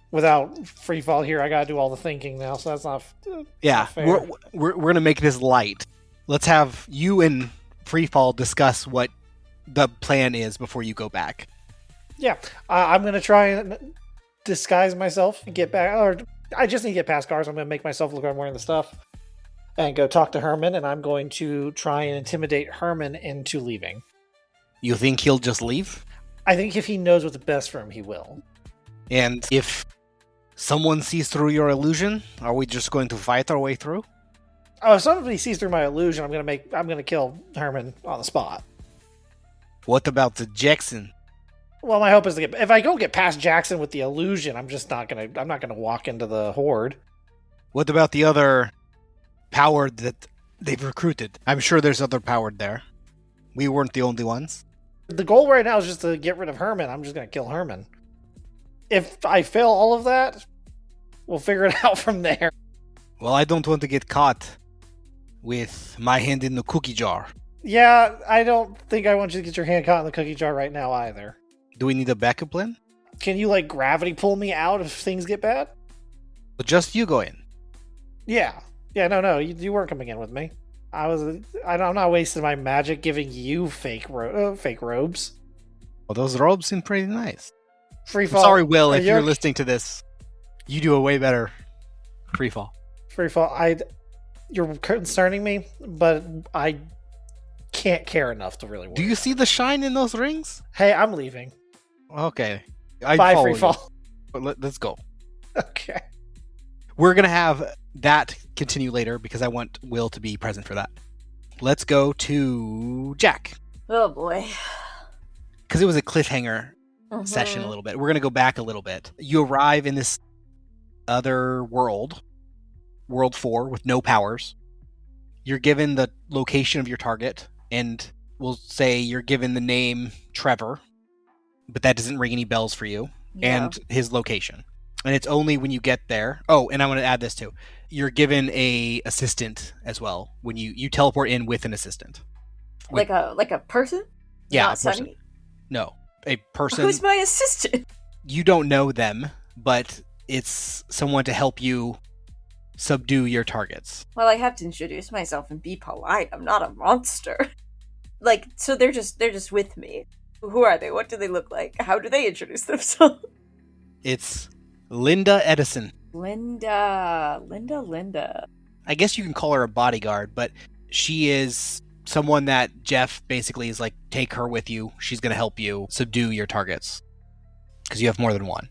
Without Freefall here, I got to do all the thinking now, so that's not Yeah, fair. we're going to make this light. Let's have you and Freefall discuss what the plan is before you go back. Yeah, I'm going to try and disguise myself and get back, or I just need to get past cars. I'm going to make myself look like I'm wearing the stuff and go talk to Herman, and I'm going to try and intimidate Herman into leaving. You think he'll just leave? I think if he knows what's best for him, he will. And if someone sees through your illusion, are we just going to fight our way through? Oh, if somebody sees through my illusion, I'm going to kill Herman on the spot. What about the Jackson? Well, my hope is to if I don't get past Jackson with the illusion, I'm not gonna walk into the horde. What about the other powered that they've recruited? I'm sure there's other powered there. We weren't the only ones. The goal right now is just to get rid of Herman. I'm just gonna kill Herman. If I fail all of that, we'll figure it out from there. Well, I don't want to get caught with my hand in the cookie jar. Yeah, I don't think I want you to get your hand caught in the cookie jar right now either. Do we need a backup plan? Can you gravity pull me out if things get bad? But just you go in. Yeah. No, you weren't coming in with me. I'm not wasting my magic giving you fake robes. Well, those robes seem pretty nice. Freefall. I'm sorry, Will, are if you you're okay? listening to this. You do a way better Freefall. Freefall, you're concerning me, but I can't care enough to really worry. Do you see the shine in those rings? Hey, I'm leaving. Okay. Bye, follow you. Freefall. But let's go. Okay. We're going to have that continue later because I want Will to be present for that. Let's go to Jack. Oh boy. Because it was a cliffhanger session a little bit. We're going to go back a little bit. You arrive in this other world, World 4, with no powers. You're given the location of your target, and we'll say you're given the name Trevor, but that doesn't ring any bells for you, and his location. And it's only when you get there. Oh, and I want to add this too. You're given a assistant as well when you teleport in with an assistant. Like a person? Yeah, Not a person. Sunny? No, a person. Who's my assistant? You don't know them, but it's someone to help you subdue your targets. Well, I have to introduce myself and be polite. I'm not a monster. Like, so they're just with me. Who are they? What do they look like? How do they introduce themselves? It's Linda Edison. Linda. I guess you can call her a bodyguard, but she is someone that Jeff basically is like, take her with you. She's going to help you subdue your targets. Because you have more than one.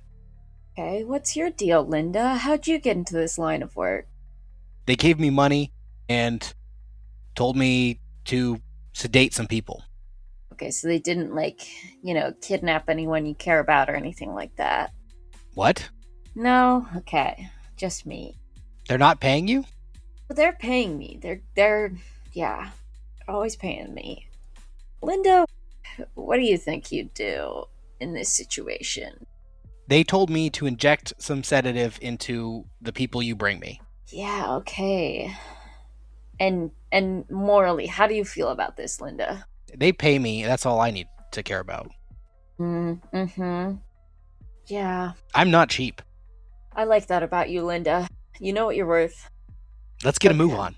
Okay, what's your deal, Linda? How'd you get into this line of work? They gave me money and told me to sedate some people. Okay, so they didn't, kidnap anyone you care about or anything like that. What? No? Okay. Just me. They're not paying you? But they're paying me. They're always paying me. Linda, what do you think you'd do in this situation? They told me to inject some sedative into the people you bring me. Yeah, okay. And morally, how do you feel about this, Linda? They pay me. That's all I need to care about. Mm-hmm. Yeah. I'm not cheap. I like that about you, Linda. You know what you're worth. Let's get a move on.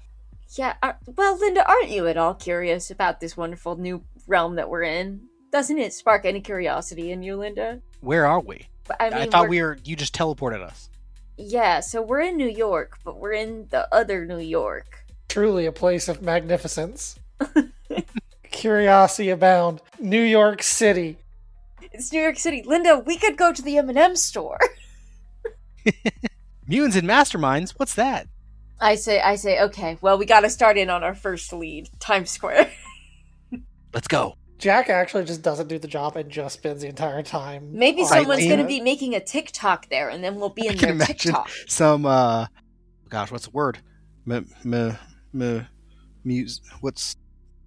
Yeah, well, Linda, aren't you at all curious about this wonderful new realm that we're in? Doesn't it spark any curiosity in you, Linda? Where are we? I thought you just teleported us. Yeah, so we're in New York, but we're in the other New York. Truly a place of magnificence. Curiosity abound. New York City. It's New York City. Linda, we could go to the M&M store. Mutants and Masterminds? What's that? I say, okay, well, we gotta start in on our first lead, Times Square. Let's go. Jack actually just doesn't do the job and just spends the entire time. Maybe on someone's it. going to be making a TikTok there, and then we'll be in I can their imagine TikTok. some, gosh, what's the word? What's...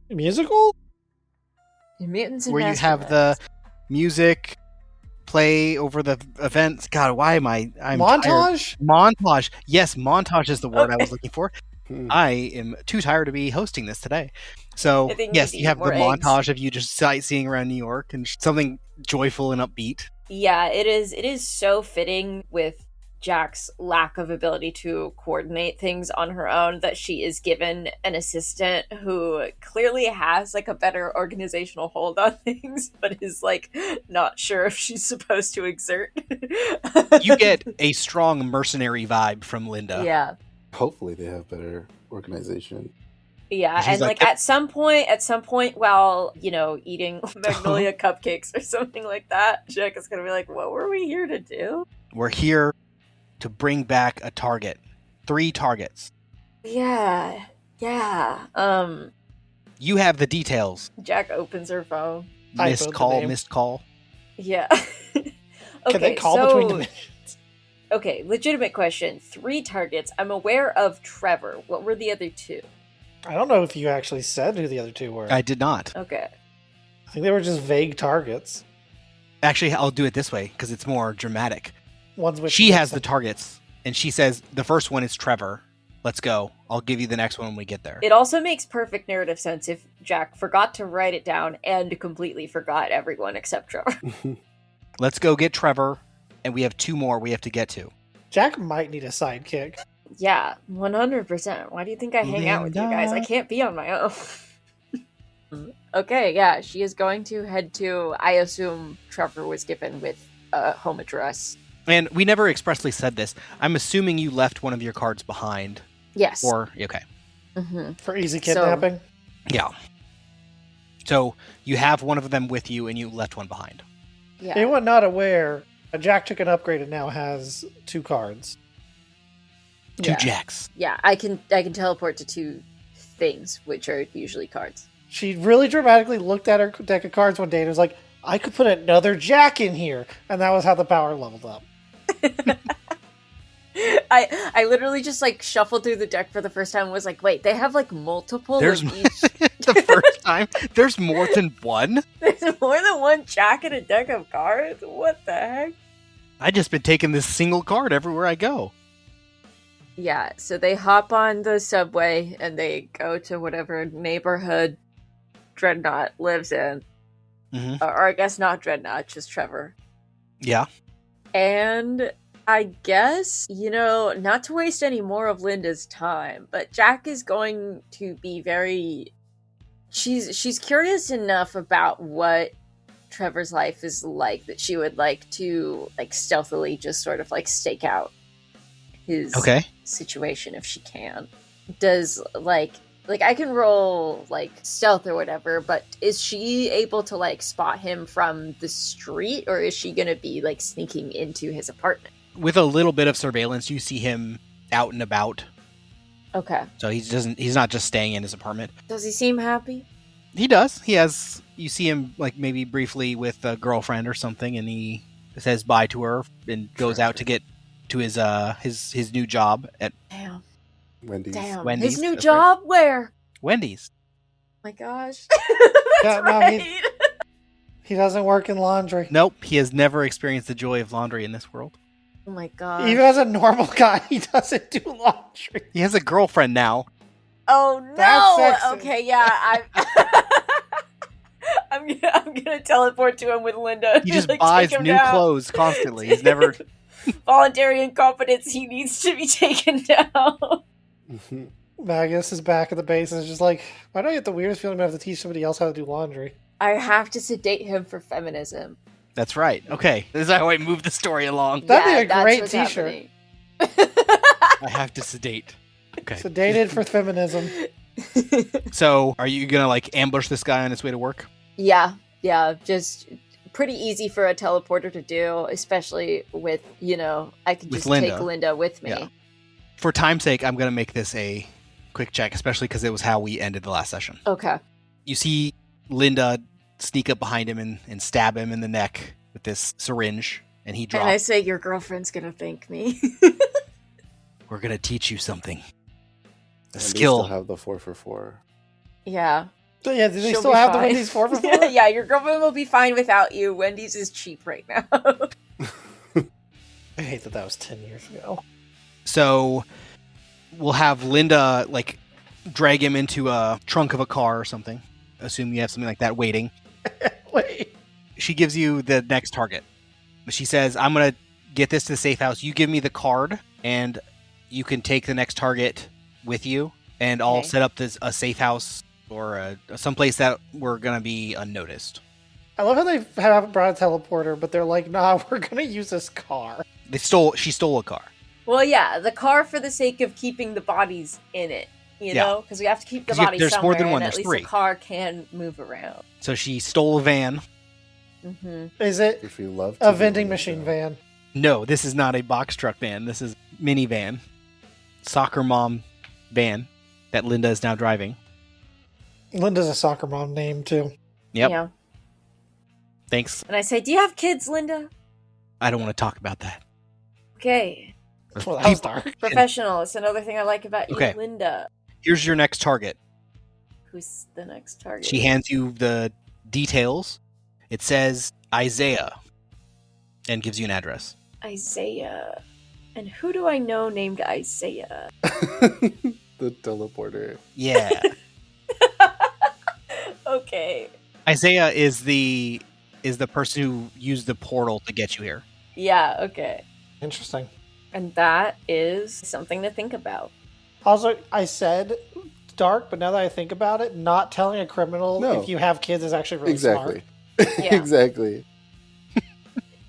Musical? Mutants and Where you have the music play over the events. God, why am I'm Montage? tired. Montage. Yes, montage is the word I was Okay. looking for. I am too tired to be hosting this today. So, I think yes, we you need have the more eggs. montage of you just sightseeing around New York and something joyful and upbeat. Yeah, it is so fitting with Jack's lack of ability to coordinate things on her own that she is given an assistant who clearly has like a better organizational hold on things, but is like not sure if she's supposed to exert. You get a strong mercenary vibe from Linda. Yeah. Hopefully they have better organization. Yeah, She's and like, at some point while, eating Magnolia cupcakes or something like that, Jack is gonna be like, what were we here to do? We're here to bring back a target. 3 targets. Yeah. You have the details. Jack opens her phone. Type out the name. Missed call. Yeah. Can they call between dimensions? Okay, legitimate question. 3 targets. I'm aware of Trevor. What were the other 2? I don't know if you actually said who the other 2 were. I did not. Okay. I think they were just vague targets. Actually, I'll do it this way because it's more dramatic. Ones with She has the targets, and she says the first one is Trevor. Let's go. I'll give you the next one when we get there. It also makes perfect narrative sense if Jack forgot to write it down and completely forgot everyone except Trevor. Let's go get Trevor, and we have 2 more we have to get to. Jack might need a sidekick. Yeah, 100%. Why do you think I hang out with you guys? I can't be on my own. Okay, yeah, she is going to head to, I assume Trevor was given with a home address. And we never expressly said this. I'm assuming you left one of your cards behind. Yes. Okay. Mm-hmm. For easy kidnapping. Yeah. So you have one of them with you, and you left one behind. Yeah. Anyone not aware, Jack took an upgrade and now has 2 cards. 2 Yeah. jacks. Yeah, I can teleport to 2 things, which are usually cards. She really dramatically looked at her deck of cards one day and was like, I could put another Jack in here. And that was how the power leveled up. I literally just like shuffled through the deck for the first time and was like, wait, they have like multiple There's of each. the first time. There's more than one. There's more than one Jack in a deck of cards? What the heck? I just been taking this single card everywhere I go. Yeah, so they hop on the subway and they go to whatever neighborhood Dreadnought lives in. Mm-hmm. Or I guess not Dreadnought, just Trevor. Yeah. And I guess, not to waste any more of Linda's time, but Jack is going to be very... She's curious enough about what Trevor's life is like that she would like to, like, stealthily just sort of, like, stake out his situation if she can. Does, like I can roll, like, stealth or whatever, but is she able to, like, spot him from the street, or is she gonna be, like, sneaking into his apartment? With a little bit of surveillance, you see him out and about. Okay. So he's not just staying in his apartment. Does he seem happy? He does. You see him, like, maybe briefly with a girlfriend or something, and he says bye to her and goes out to get to his new job at Damn. Wendy's. His new job? Right. Where? Wendy's. Oh my gosh. Yeah, right. no, he doesn't work in laundry. Nope, he has never experienced the joy of laundry in this world. Oh my god. Even as a normal guy, he doesn't do laundry. He has a girlfriend now. Oh no! That's sexy. Okay, yeah, I'm gonna teleport to him with Linda. He just like, buys new clothes constantly. He's never voluntary incompetence. He needs to be taken down. Magus is back at the base and is just like, why do I get the weirdest feeling I have to teach somebody else how to do laundry? I have to sedate him for feminism. That's right. Okay, this is how I move the story along. That'd be a great t-shirt. I have to sedate. Okay. Sedated for feminism. So, are you gonna, like, ambush this guy on his way to work? Yeah, just pretty easy for a teleporter to do, especially with, I can just take Linda with me. Yeah. For time's sake, I'm gonna make this a quick check, especially because it was how we ended the last session. Okay. You see Linda sneak up behind him and stab him in the neck with this syringe, and he drops. And I say, your girlfriend's gonna thank me. We're gonna teach you something. A and skill. They still have the 4-for-4. Yeah. So yeah, do they She'll still be have the fine. Wendy's 4-for-4? Yeah, your girlfriend will be fine without you. Wendy's is cheap right now. I hate that was 10 years ago. So we'll have Linda, like, drag him into a trunk of a car or something. Assume you have something like that waiting. Wait. She gives you the next target. She says, I'm going to get this to the safe house. You give me the card, and you can take the next target with you, and I'll set up a safe house or someplace that we're going to be unnoticed. I love how they haven't brought a teleporter, but they're like, nah, we're going to use this car. She stole a car. Well, yeah, the car for the sake of keeping the bodies in it, know? Because we have to keep the bodies there's somewhere, more than one, and at there's least 3. the car can move around. So she stole a van. Mm-hmm. Is it If you love a vending machine van? No, this is not a box truck van. This is minivan. Soccer mom van that Linda is now driving. Linda's a soccer mom name, too. Yep. Yeah. Thanks. And I say, do you have kids, Linda? I don't want to talk about that. Okay. Well, that was dark. Professional. It's another thing I like about you, Okay. Linda. Here's your next target. Who's the next target? She hands you the details. It says Isaiah and gives you an address. Isaiah. And who do I know named Isaiah? The teleporter. Yeah. Okay. Isaiah is the person who used the portal to get you here. Yeah, okay. Interesting. And that is something to think about. Also, I said dark, but now that I think about it, not telling a criminal No. if you have kids is actually really Exactly. Yeah. Exactly.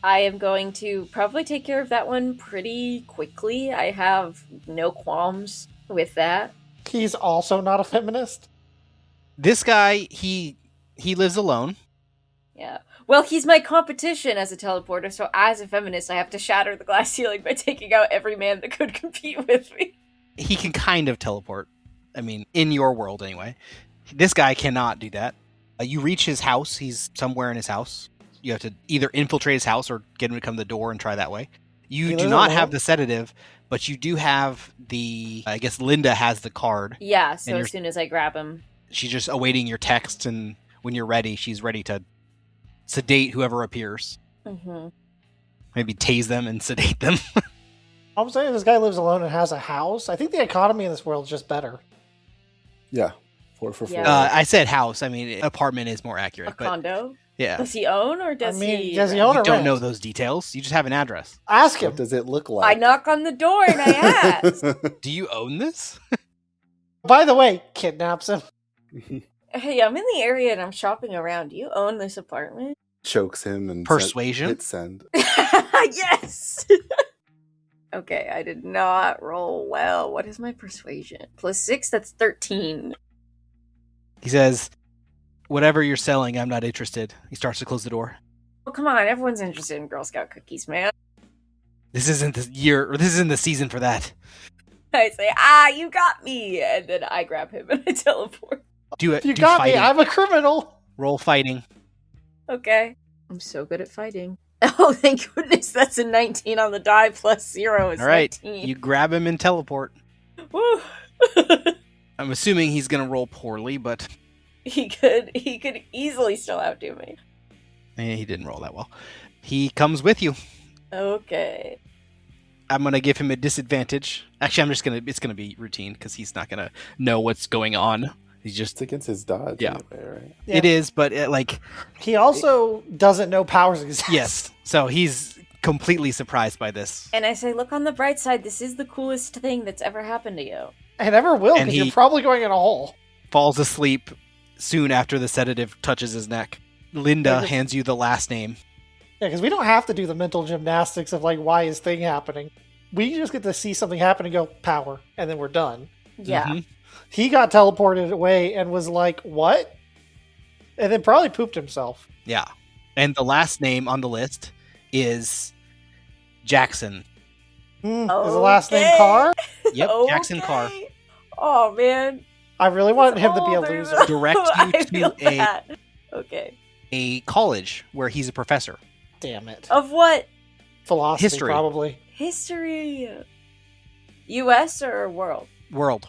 I am going to probably take care of that one pretty quickly. I have no qualms with that. smart. He's also not a feminist. This guy, he lives alone. Yeah. Well, he's my competition as a teleporter, so as a feminist, I have to shatter the glass ceiling by taking out every man that could compete with me. He can kind of teleport. I mean, in your world anyway. This guy cannot do that. You reach his house. He's somewhere in his house. You have to either infiltrate his house or get him to come to the door and try that way. You He do lives not alone? have the sedative, But you do have I guess Linda has the card. Yeah, so And as soon as I grab him. She's just awaiting your text, and when you're ready, she's ready to sedate whoever appears. Mm-hmm. Maybe tase them and sedate them. I'm saying this guy lives alone and has a house. I think the economy in this world is just better. Yeah. 4 for 4. Yeah. I said house. I mean, apartment is more accurate. A but condo? yeah. Does he own or does he? Does he own You or don't rent? know those details. You just have an address. Ask him. What does it look I like? knock on the door and I ask. Do you own this? By the way, kidnaps him. Hey, I'm in the area and I'm shopping around. Do you own this apartment? Chokes him and Persuasion? hit send. Yes! Okay, I did not roll well. What is my persuasion? +6, that's 13. He says, whatever you're selling, I'm not interested. He starts to close the door. Oh, come on, everyone's interested in Girl Scout cookies, man. This isn't the year, or this isn't the season for that. I say, you got me! And then I grab him and I teleport. Do it. You Do got fighting. me. I'm a criminal. Roll fighting. Okay. I'm so good at fighting. Oh, thank goodness, that's a 19 on the die, +0 is All right. 19. You grab him and teleport. Woo. I'm assuming he's going to roll poorly, but He could easily still outdo me. he didn't roll that well. He comes with you. Okay. I'm going to give him a disadvantage. Actually, it's going to be routine because he's not going to know what's going on. He's just, It's against his dodge. Yeah. Anyway, right? Yeah. It is, but He also doesn't know powers exist. yes. So he's completely surprised by this. And I say, look on the bright side, this is the coolest thing that's ever happened to you. And ever will, And because he- you're probably going in a hole. Falls asleep soon after the sedative touches his neck. Linda Yeah, just- hands you the last name. Yeah, because we don't have to do the mental gymnastics of, like, why is thing happening. We just get to see something happen and go, power, and then we're done. Yeah. Mhm. He got teleported away and was like, what? And then probably pooped himself. Yeah. And the last name on the list is Jackson. Is the last name Okay. Carr? Yep, Okay. Jackson Carr. Oh, man. I really wanted him to be a Older loser. than- Directs you I to feel a- bad. Okay. A college where he's a professor. Damn it. Of what? Philosophy, History. probably. History. U.S. or world? World.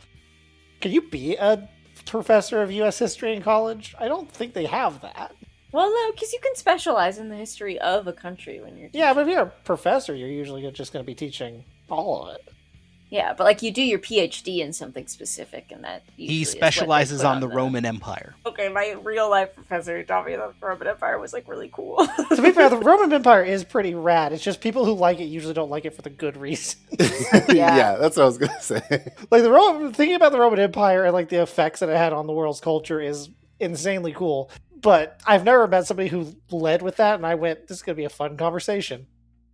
Can you be a professor of U.S. history in college? I don't think they have that. Well, no, because you can specialize in the history of a country when you're Yeah, but if you're a professor, you're usually just going to be teaching all of it. Yeah, but like you do your PhD in something specific, and that usually He is what they specializes put on the Roman Empire. Okay, my real life professor who taught me the Roman Empire was like really cool. To be fair, the Roman Empire is pretty rad. It's just people who like it usually don't like it for the good reason. Yeah, that's what I was gonna say. Like thinking about the Roman Empire and like the effects that it had on the world's culture is insanely cool. But I've never met somebody who led with that, and I went, "This is gonna be a fun conversation."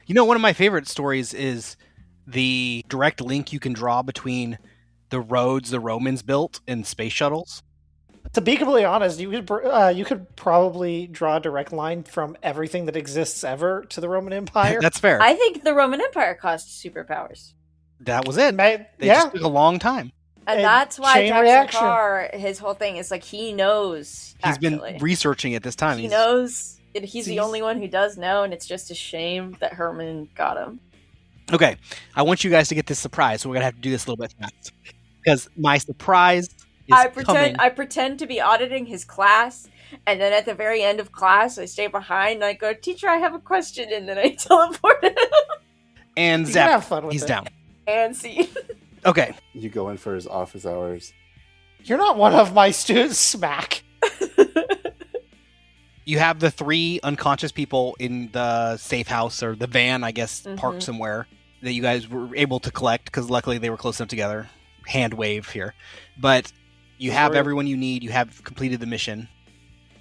You know, one of my favorite stories is the direct link you can draw between the roads the Romans built and space shuttles. To be completely honest, you could probably draw a direct line from everything that exists ever to the Roman Empire. That's fair. I think the Roman Empire caused superpowers. That was it. They They yeah, just took a long time. And And that's why chain Jackson reaction. Carr, his whole thing is like he knows. He's actually. been researching it this time. He He's- knows. And he's the He's- only one who does know, and it's just a shame that Herman got him. Okay, I want you guys to get this surprise, so we're gonna have to do this a little bit fast because my surprise is coming. I pretend to be auditing his class, and then at the very end of class, I stay behind and I go, "Teacher, I have a question," and then I teleport him And you can Zap, have fun with he's it. down. and see. Okay, You go in for his office hours. You're not one of my students, smack. you have the 3 unconscious people in the safe house or the van, I guess, parked Mhm. somewhere that you guys were able to collect because luckily they were close enough together. Hand wave here, but you have Sorry. everyone you need. You have completed the mission.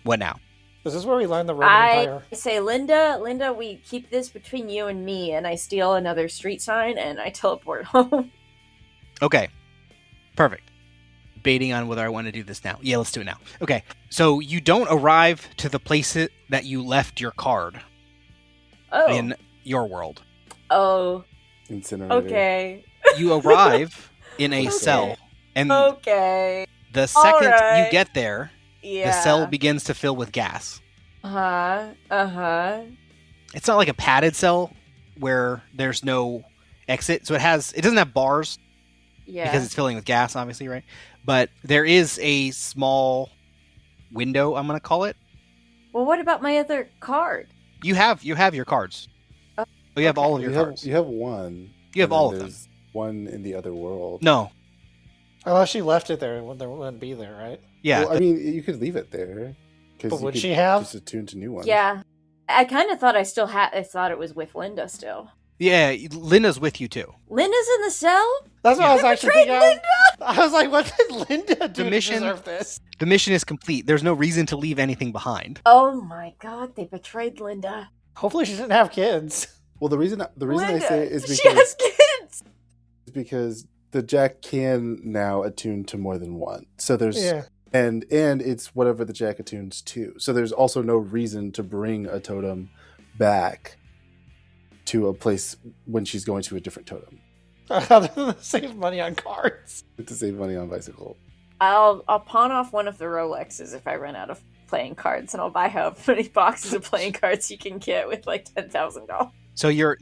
What now? This is where we learn the Roman I Empire. say, Linda, we keep this between you and me, and I steal another street sign and I teleport home. Okay, perfect. Debating on whether I want to do this now. Yeah, let's do it now. Okay, so you don't arrive to the place that you left your card Oh, in your world. oh, Incinerator. okay, You arrive in a Okay. cell, and okay, the second Alright. you get there, yeah. the cell begins to fill with gas. Uh huh. It's not like a padded cell where there's no exit. So it doesn't have bars Yeah. because it's filling with gas, obviously, right? But there is a small window, I'm going to call it. Well, what about my other card? You have your cards. Oh, you have okay. all of your cards. You have one. You have and then all of them. there's one in the other world. No. Unless she left it there, there wouldn't be there, right? Yeah. Well, I mean, you could leave it there. But You would could she have? just attune to new ones? Yeah. I kind of thought I thought it was with Linda still. Yeah, Linda's with you too. Linda's in the cell? That's what I was They actually betrayed thinking. Linda? I was like, what did Linda do The mission- to deserve this? The mission is complete. There's no reason to leave anything behind. Oh my god, they betrayed Linda. Hopefully she didn't have kids. Well, the reason I Linda, say it is she has kids! because the Jack can now attune to more than one. So there's Yeah. and it's whatever the Jack attunes to. So there's also no reason to bring a totem back to a place when she's going to a different totem Other than save money on cards. to save money on bicycle. I'll pawn off one of the Rolexes if I run out of playing cards, and I'll buy how many boxes of playing cards you can get with like $10,000. So you're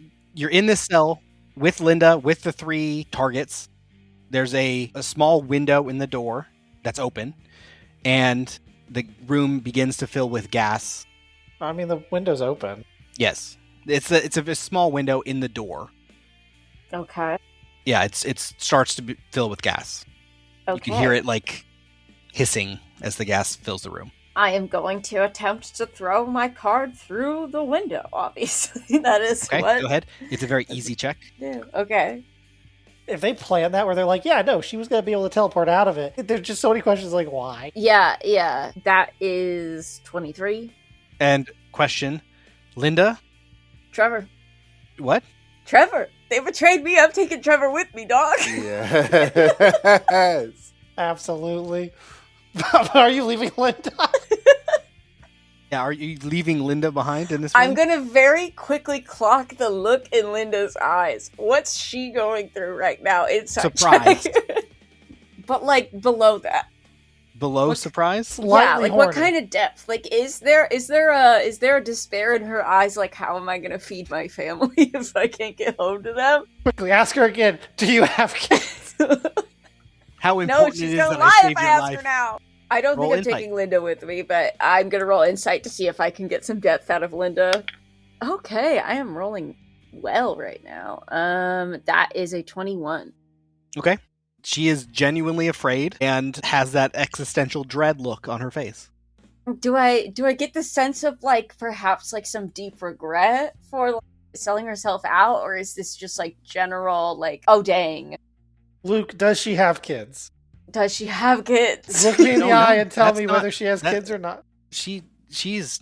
in this cell with Linda with the 3 targets. There's a small window in the door that's open, and the room begins to fill with gas. I mean, the window's open. Yes, it's a small window in the door. Okay. Yeah, it starts to fill with gas. Okay. You can hear it like hissing as the gas fills the room. I am going to attempt to throw my card through the window, obviously. That is Okay, what go ahead. It's a very easy check. I do. Okay. If they plan that where they're like, yeah, no, she was going to be able to teleport out of it. There's just so many questions like, why? Yeah. That is 23. And question, Linda, Trevor. what? Trevor! They betrayed me. I'm taking Trevor with me, dog. Yes. Absolutely. Are you leaving Linda? Yeah, are you leaving Linda behind in this I'm room? gonna very quickly clock the look in Linda's eyes. What's she going through right now? Inside Surprised. check. But like below that. Below What- surprise? Slightly Yeah, like what horny. kind of depth? Like is there a despair in her eyes? Like how am I gonna feed my family if I can't get home to them? Quickly, ask her again. Do you have kids? How No, important she's it is gonna that lie I saved if I your ask life? her now. I don't Roll think I'm insight. taking Linda with me, but I'm gonna roll insight to see if I can get some depth out of Linda. Okay, I am rolling well right now. That is a 21. Okay. She is genuinely afraid and has that existential dread look on her face. Do I get the sense of like perhaps like some deep regret for like, selling herself out, or is this just like general like oh dang, Luke, does she have kids? does she have kids? Look me in No, the no, eye and tell that's me not- whether she has that- kids or not. She's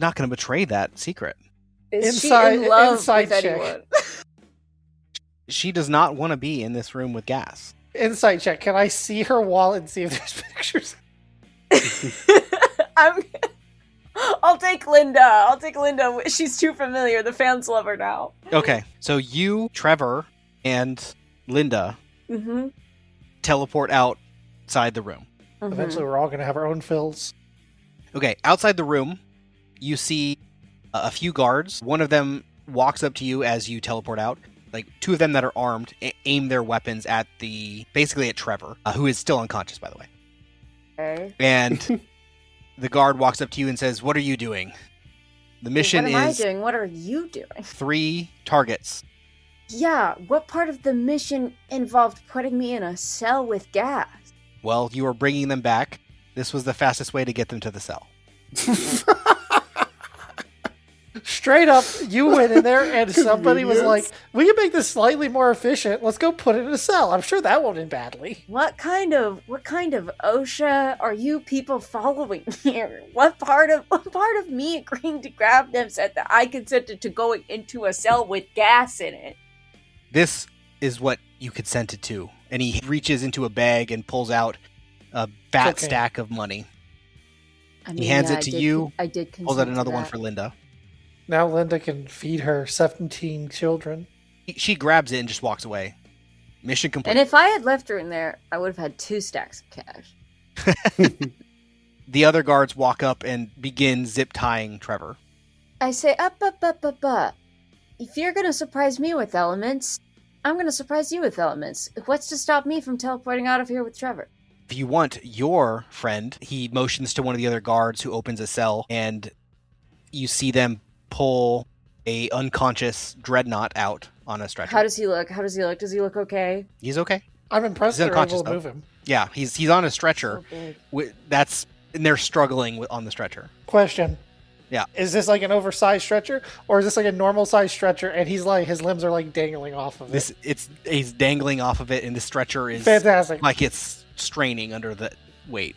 not going to betray that secret. Is Inside- she in love inside with check. anyone? She does not want to be in this room with gas. Insight check. Can I see her wallet and see if there's pictures? I'll take Linda. She's too familiar. The fans love her now. Okay, so you, Trevor, and Linda Mm-hmm. teleport outside the room. Eventually, we're all going to have our own fills. Okay, outside the room, you see a few guards. One of them walks up to you as you teleport out. Like, 2 of them that are armed aim their weapons at basically at Trevor, who is still unconscious, by the way. Okay. And the guard walks up to you and says, "What are you doing?" The mission What am is I doing? What are you doing? 3 targets. Yeah, what part of the mission involved putting me in a cell with gas? Well, you are bringing them back. This was the fastest way to get them to the cell. Straight up, you went in there and somebody was like, Convenience. we can make this slightly more efficient. Let's go put it in a cell. I'm sure that won't end badly. What kind of OSHA are you people following here? What part of me agreeing to grab them said that I consented to going into a cell with gas in it? This is what you consented to. And he reaches into a bag and pulls out a fat Okay. stack of money. I He hands it I to did you, con- I did consent Pulls out to another one that. for Linda. Now Linda can feed her 17 children. She grabs it and just walks away. Mission complete. And if I had left her in there, I would have had 2 stacks of cash. The other guards walk up and begin zip tying Trevor. I say, up. If you're gonna surprise me with elements, I'm gonna surprise you with elements. What's to stop me from teleporting out of here with Trevor? If you want your friend, he motions to one of the other guards who opens a cell, and you see them pull a unconscious dreadnought out on a stretcher. How does he look? Does he look okay? He's okay. I'm impressed He's they're unconscious, able to though. move him. Yeah, he's on a stretcher. So big. And they're struggling on the stretcher. Question. Yeah. Is this like an oversized stretcher, or is this like a normal size stretcher and he's like his limbs are like dangling off of it? He's dangling off of it, and the stretcher is Fantastic. like it's straining under the weight.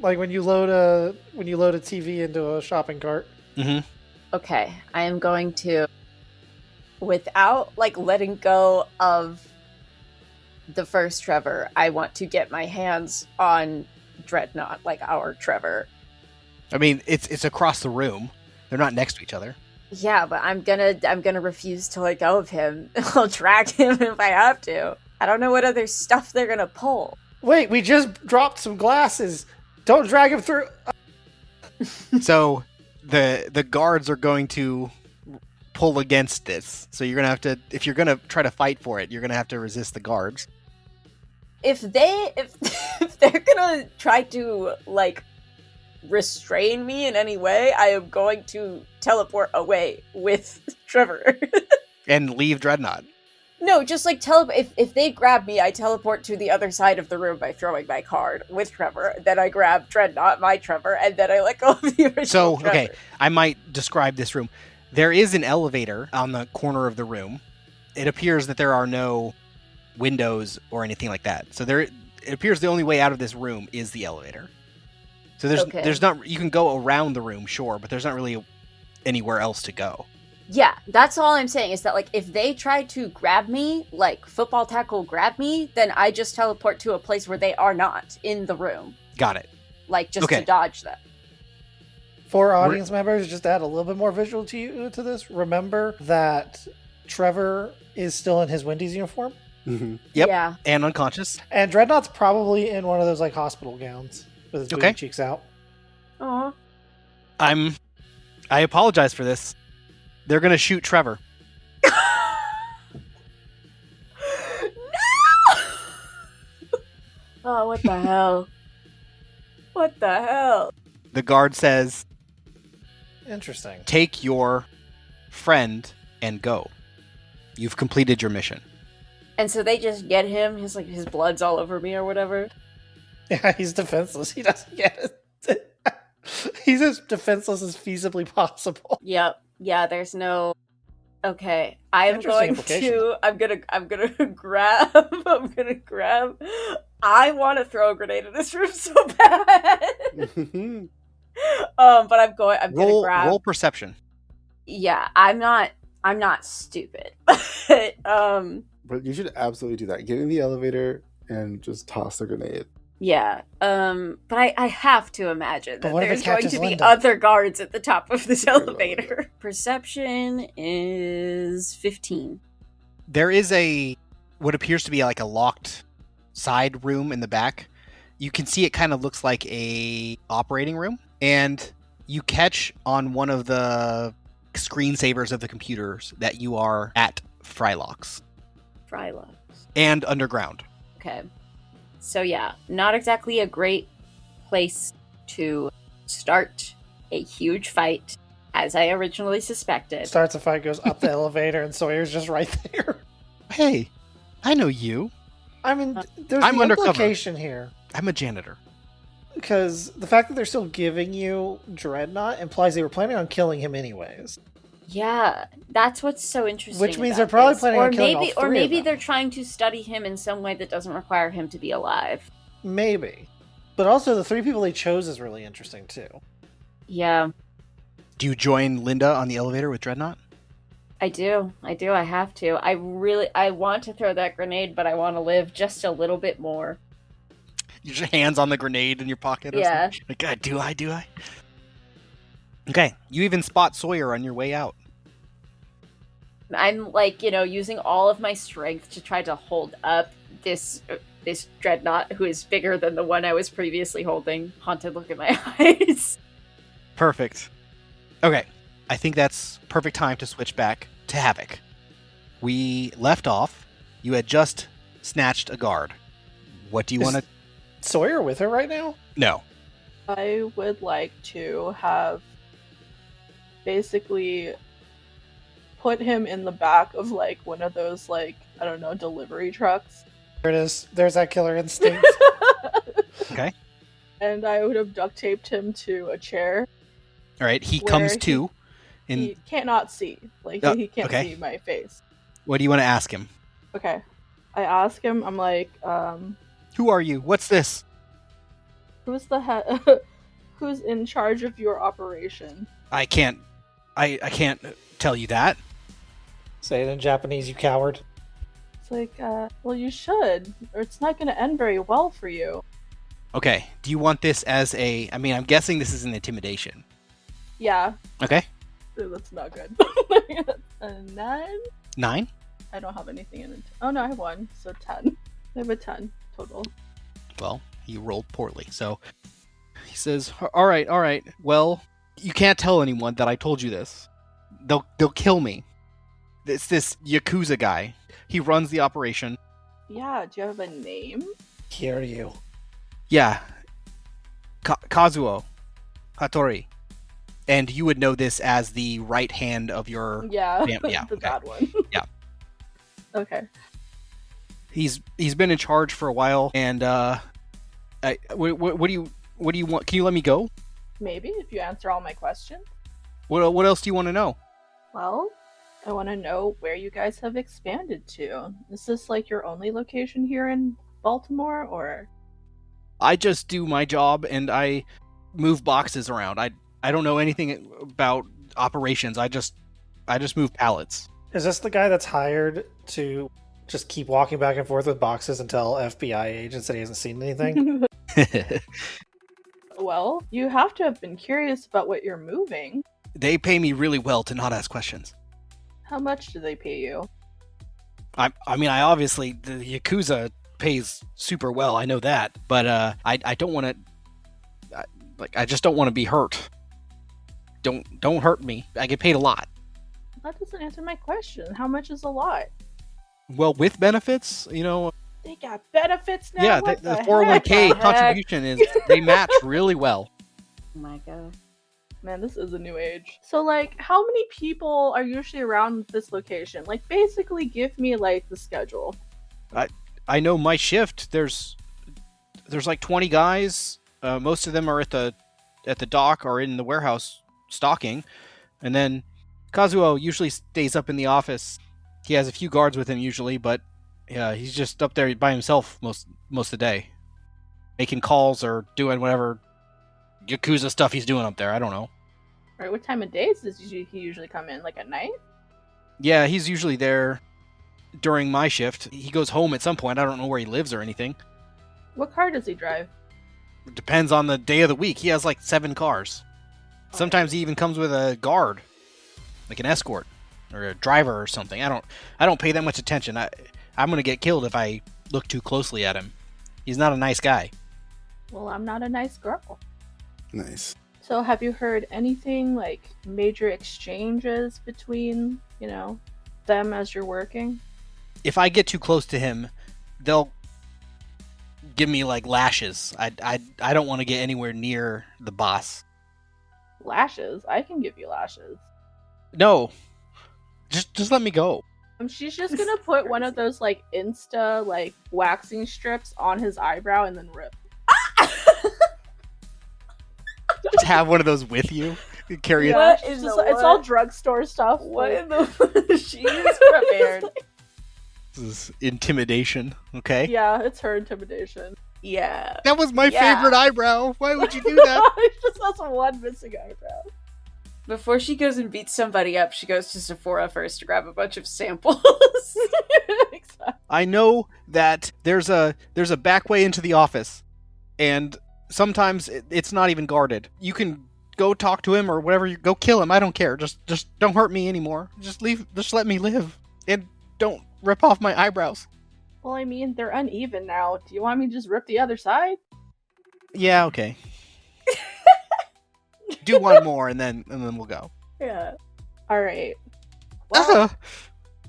Like when you load a TV into a shopping cart. Mm-hmm. Okay, I am going to, without like letting go of the first Trevor, I want to get my hands on Dreadnought, like our Trevor. I mean, it's across the room. They're not next to each other. Yeah, but I'm gonna refuse to let go of him. I'll drag him if I have to. I don't know what other stuff they're gonna pull. Wait, we just dropped some glasses. Don't drag him through. So the guards are going to pull against this. So you're gonna have to, if you're gonna try to fight for it, you're gonna have to resist the guards. If they're gonna try to like restrain me in any way, I am going to teleport away with Trevor. And leave Dreadnought. No, just like if they grab me, I teleport to the other side of the room by throwing my card with Trevor. Then I grab Dreadnought, my Trevor, and then I let go of the original So, Trevor. okay, I might describe this room. There is an elevator on the corner of the room. It appears that there are no windows or anything like that. So it appears the only way out of this room is the elevator. So there's not, you can go around the room, sure, but there's not really anywhere else to go. Yeah, that's all I'm saying is that, like, if they try to grab me, like, football tackle grab me, then I just teleport to a place where they are not in the room. Got it. Like, just Okay. to dodge them. For audience members, just to add a little bit more visual to this, remember that Trevor is still in his Wendy's uniform, Mm-hmm. Yep. Yeah. And unconscious. and Dreadnought's probably in one of those, like, hospital gowns with his booty Okay. cheeks out. Aw. I apologize for this. They're gonna shoot Trevor. No! Oh, what the hell? What the hell? The guard says, Interesting. take your friend and go. You've completed your mission. And so they just get him, his blood's all over me or whatever. Yeah, he's defenseless. He doesn't get it. He's as defenseless as feasibly possible. Yep. Yeah, there's no. Okay, I am Interesting going implication. to. I'm gonna grab. I'm gonna grab. I want to throw a grenade in this room so bad. But I'm gonna grab. Roll perception. Yeah, I'm not stupid. But, But you should absolutely do that. Get in the elevator and just toss the grenade. yeah. But I have to imagine But that what if it there's going catches to be Linda? other guards at the top of this Very well, elevator. Perception is 15. There is what appears to be like a locked side room in the back. You can see it kind of looks like a operating room, and you catch on one of the screensavers of the computers that you are at Frylocks Frylocks. and underground. Okay. So yeah, not exactly a great place to start a huge fight, as I originally suspected. Starts a fight, goes up the elevator, and Sawyer's just right there. Hey, I know you. I mean, there's I'm the undercover. implication here. I'm a janitor. Because the fact that they're still giving you Dreadnought implies they were planning on killing him anyways. Yeah, that's what's so interesting. Which means about they're probably this. planning on killing all maybe, or three of maybe them. they're trying to study him in some way that doesn't require him to be alive. Maybe. But also, the three people they chose is really interesting, too. Yeah, Do you join Linda on the elevator with Dreadnought? I do. I have to. I want to throw that grenade, but I want to live just a little bit more. Your hands on the grenade in your pocket or Yeah. something? Like, God, do I? Okay, you even spot Sawyer on your way out. I'm using all of my strength to try to hold up this dreadnought who is bigger than the one I was previously holding. Haunted look in my eyes. Perfect. Okay, I think that's perfect time to switch back to Havok. We left off You had just snatched a guard. What do you want to... Sawyer with her right now? No. I would like to have basically put him in the back of like one of those like, I don't know, delivery trucks. There it is. There's that killer instinct. Okay. And I would have duct taped him to a chair. All right. He Where comes to. He cannot see. Like, he can't okay. see my face. What do you want to ask him? Okay. I ask him, I'm like, Who are you? What's this? who's the head? Who's in charge of your operation? I can't tell you that. Say it in Japanese, you coward. It's like, well, you should, or it's not going to end very well for you. Okay. Do you want this as a... I mean, I'm guessing this is an intimidation. Yeah. Okay. That's not good. A 9? 9? I don't have anything in it. Oh no, I have 1, so 10. I have a 10 total. Well, you rolled poorly, so... He says, all right. Well, you can't tell anyone that I told you this. They'll kill me. It's this Yakuza guy. He runs the operation. Yeah, do you have a name? Hear you. Yeah. Kazuo Hattori. And you would know this as the right hand of your... Yeah, Yeah, the okay. bad one. Yeah. Okay. He's been in charge for a while, and what do you want? Can you let me go? Maybe, if you answer all my questions. What else do you want to know? Well, I want to know where you guys have expanded to. Is this like your only location here in Baltimore, or? I just do my job, and I move boxes around. I don't know anything about operations. I just move pallets. Is this the guy that's hired to just keep walking back and forth with boxes and tell FBI agents that he hasn't seen anything? Well, you have to have been curious about what you're moving. They pay me really well to not ask questions. How much do they pay you? I mean, I obviously, the Yakuza pays super well. I know that, but I don't want to. I just don't want to be hurt. Don't hurt me. I get paid a lot. That doesn't answer my question. How much is a lot? Well, with benefits, you know. They got benefits now? Yeah, What the heck? 401k contribution is they match really well. Oh my god. Man, this is a new age. So, like, how many people are usually around this location? Like, basically give me, like, the schedule. I know my shift. There's like 20 guys. Most of them are at the dock or in the warehouse stocking, and then Kazuo usually stays up in the office. He has a few guards with him usually, but yeah, he's just up there by himself most of the day, making calls or doing whatever Yakuza stuff he's doing up there. I don't know. Right, what time of days does he usually come in? Like, at night? Yeah, he's usually there during my shift. He goes home at some point. I don't know where he lives or anything. What car does he drive? It depends on the day of the week. He has like 7 cars. Sometimes he even comes with a guard, like an escort or a driver or something. I don't pay that much attention. I'm gonna get killed if I look too closely at him. He's not a nice guy. Well, I'm not a nice girl. Nice. So, have you heard anything, like, major exchanges between, you know, them as you're working? If I get too close to him, they'll give me like lashes. I don't want to get anywhere near the boss. Lashes? I can give you lashes. No, just let me go. She's just gonna put one of those, like, Insta, like, waxing strips on his eyebrow and then rip. Just have one of those with you. Carry it. Yeah, in it's the it's all what? drugstore stuff. What like- in the she is prepared. This is intimidation. Okay. Yeah, it's her intimidation. Yeah. That was my Yeah. favorite eyebrow. Why would you do that? It just has one missing eyebrow. Before she goes and beats somebody up, she goes to Sephora first to grab a bunch of samples. Exactly. I know that there's a back way into the office, and sometimes it's not even guarded. You can go talk to him or whatever. You go kill him. I don't care. Just don't hurt me anymore. Just leave. Just let me live, and don't rip off my eyebrows. Well, I mean, they're uneven now. Do you want me to just rip the other side? Yeah. Okay. Do one more, and then we'll go. Yeah. All right. Well,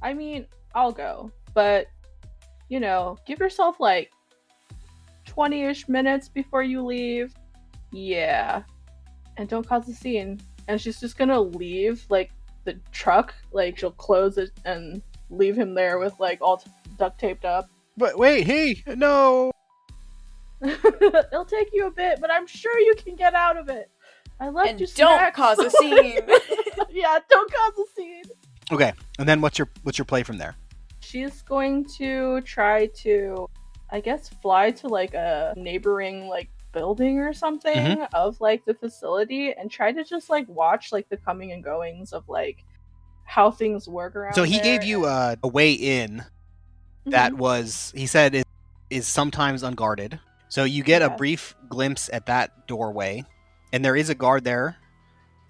I mean, I'll go, but give yourself like 20-ish minutes before you leave. Yeah. And don't cause a scene. And she's just gonna leave, like, the truck. Like, she'll close it and leave him there with, like, all duct taped up. But wait, hey, no! It'll take you a bit, but I'm sure you can get out of it. I left And you don't snacks. cause a scene. Yeah, don't cause a scene. Okay, and then what's your play from there? She's going to try to, I guess, fly to, like, a neighboring, like, building or something of, like, the facility and try to just, like, watch, like, the coming and goings of, like, how things work around So he there. gave you a way in that was, he said, is sometimes unguarded. So you get a brief glimpse at that doorway, and there is a guard there,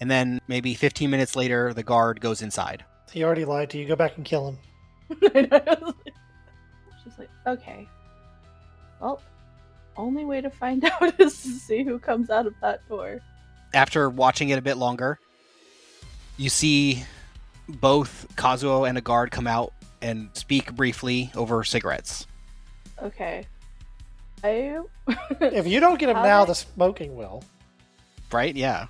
and then maybe 15 minutes later, the guard goes inside. He already lied to you. Go back and kill him. She's like, okay. Well, only way to find out is to see who comes out of that door. After watching it a bit longer, you see both Kazuo and a guard come out and speak briefly over cigarettes. Okay. If you don't get him now, the smoking will. Right? Yeah.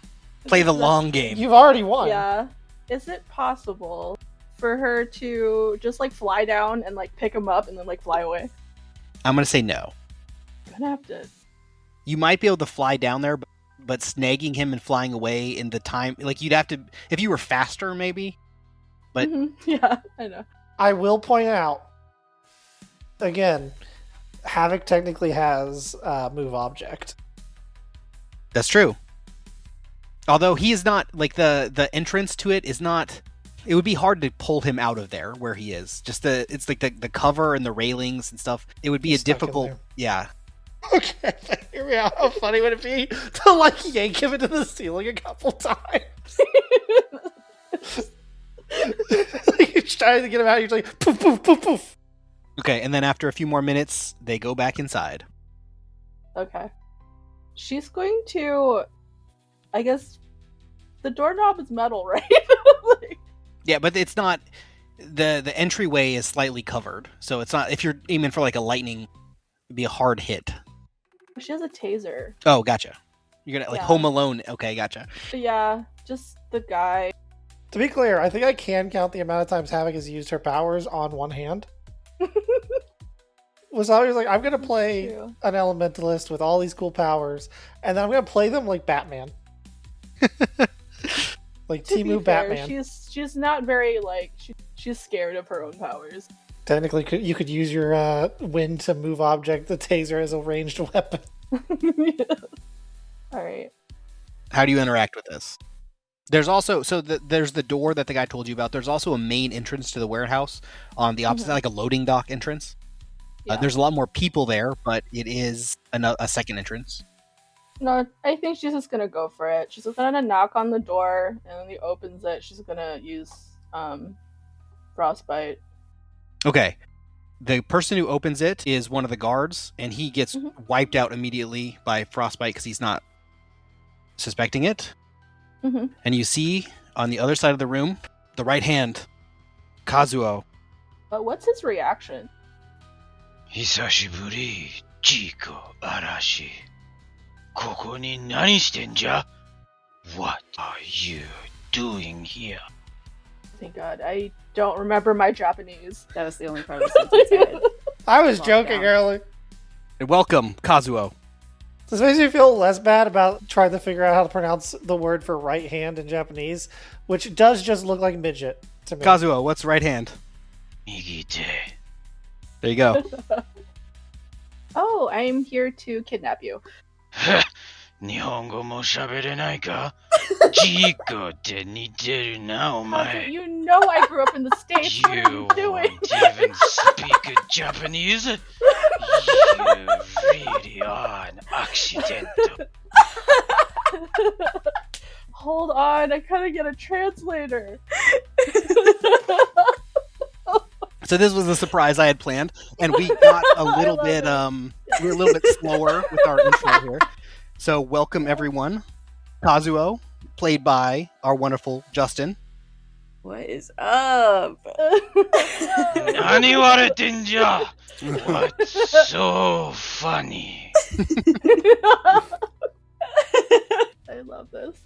Play the long game. You've already won. Yeah. Is it possible for her to just, like, fly down and, like, pick him up and then, like, fly away? I'm going to say no. Gonna have to. You might be able to fly down there, but snagging him and flying away in the time, like, you'd have to, if you were faster, maybe. But yeah, I know. I will point out, again, Havok technically has move object. That's true. Although he is not, like, the entrance to it is not, it would be hard to pull him out of there where he is. Just it's like the cover and the railings and stuff. It would be He's a stuck in difficult, there. yeah. Okay, hear me out. How funny would it be to, like, yank him into the ceiling a couple times? You're trying to get him out, you're like, poof, poof, poof, poof. Okay, and then after a few more minutes, they go back inside. Okay. She's going to, I guess, the doorknob is metal, right? Like, Yeah, but it's not, the entryway is slightly covered. So it's not, if you're aiming for like a lightning, it'd be a hard hit. she has a taser. Oh, gotcha. You're gonna, like, Yeah. Home Alone. Okay, gotcha. But yeah, just the guy. To be clear, I think I can count the amount of times Havok has used her powers on one hand. Was always like, I'm gonna play True. an elementalist with all these cool powers, and then I'm gonna play them like Batman. Like To be Timu fair, Batman. she's not very, like, she's scared of her own powers. Technically, you could use your wind to move object, the taser, as a ranged weapon. Alright. How do you interact with this? There's also, there's the door that the guy told you about. There's also a main entrance to the warehouse on the opposite, like a loading dock entrance. Yeah. There's a lot more people there, but it is a second entrance. No, I think she's just gonna go for it. She's gonna knock on the door, and when he opens it, she's gonna use frostbite. Okay. The person who opens it is one of the guards, and he gets wiped out immediately by frostbite because he's not suspecting it. Mhm. And you see on the other side of the room, the right hand, Kazuo. But what's his reaction? 久しぶり、ジーコ、嵐。ここに何してんじゃ? What are you doing here? Thank God, I don't remember my Japanese. That was the only part of the sentence I had. I was Lockdown. joking earlier. Welcome, Kazuo. This makes me feel less bad about trying to figure out how to pronounce the word for right hand in Japanese, which does just look like midget to me. Kazuo, what's right hand? 右手。 There you go. Oh, I'm here to kidnap you. 日本語も喋れないか? ジーコって似てるな、お Kazu, 前。 you know I grew up in the States. What are you You doing? won't even speak Japanese? You really are an accident. Hold on, I gotta get a translator. So this was the surprise I had planned, and we got a little love bit it. we were a little bit slower with our intro here. So welcome everyone. Kazuo, played by our wonderful Justin. What is up? Nani wareteんじゃ? What's so funny? I love this.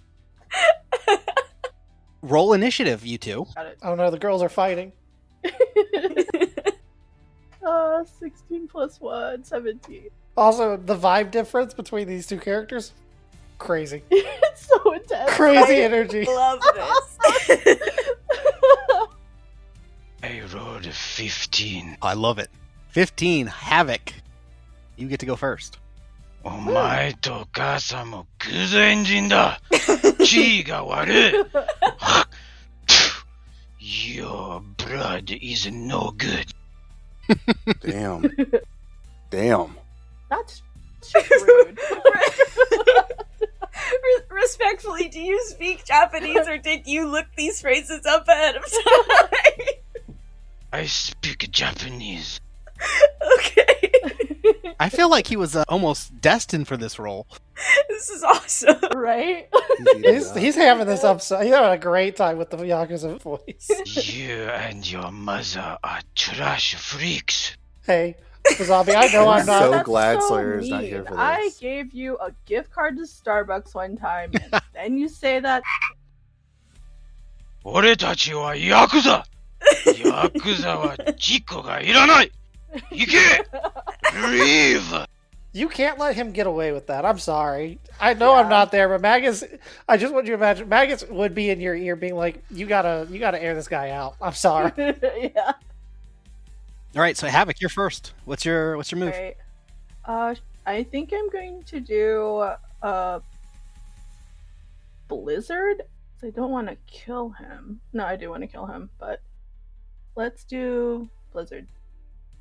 Roll initiative, you two. Got it. Oh no, the girls are fighting. 16 plus 1, 17. Also, the vibe difference between these two characters, crazy. It's so intense. Crazy energy. Love this. I rolled a 15. I love it. 15, Havok. You get to go first. お前とお母さんも偶然人だ。地位が悪い。Your blood is no good. Damn. Damn. That's rude. Respectfully, do you speak Japanese or did you look these phrases up ahead of time? I speak Japanese. Okay. I feel like he was almost destined for this role. This is awesome. Right? He's having this upside. He's having a great time with the Yakuza voice. You and your mother are trash freaks. Hey, Zombie, I know I'm not. So That's glad so Sawyer is not mean. here for this. I gave you a gift card to Starbucks one time, and then you say that. 俺たちはヤクザ。ヤクザは事故がいらない。行け Leave! You can't let him get away with that. I'm sorry. I know I'm not there, but Magus. I just want you to imagine Magus would be in your ear, being like, "You gotta air this guy out." I'm sorry. Yeah. All right, so Havok, you're first. What's your move? Right. I think I'm going to do Blizzard. I don't want to kill him. No, I do want to kill him, but let's do Blizzard.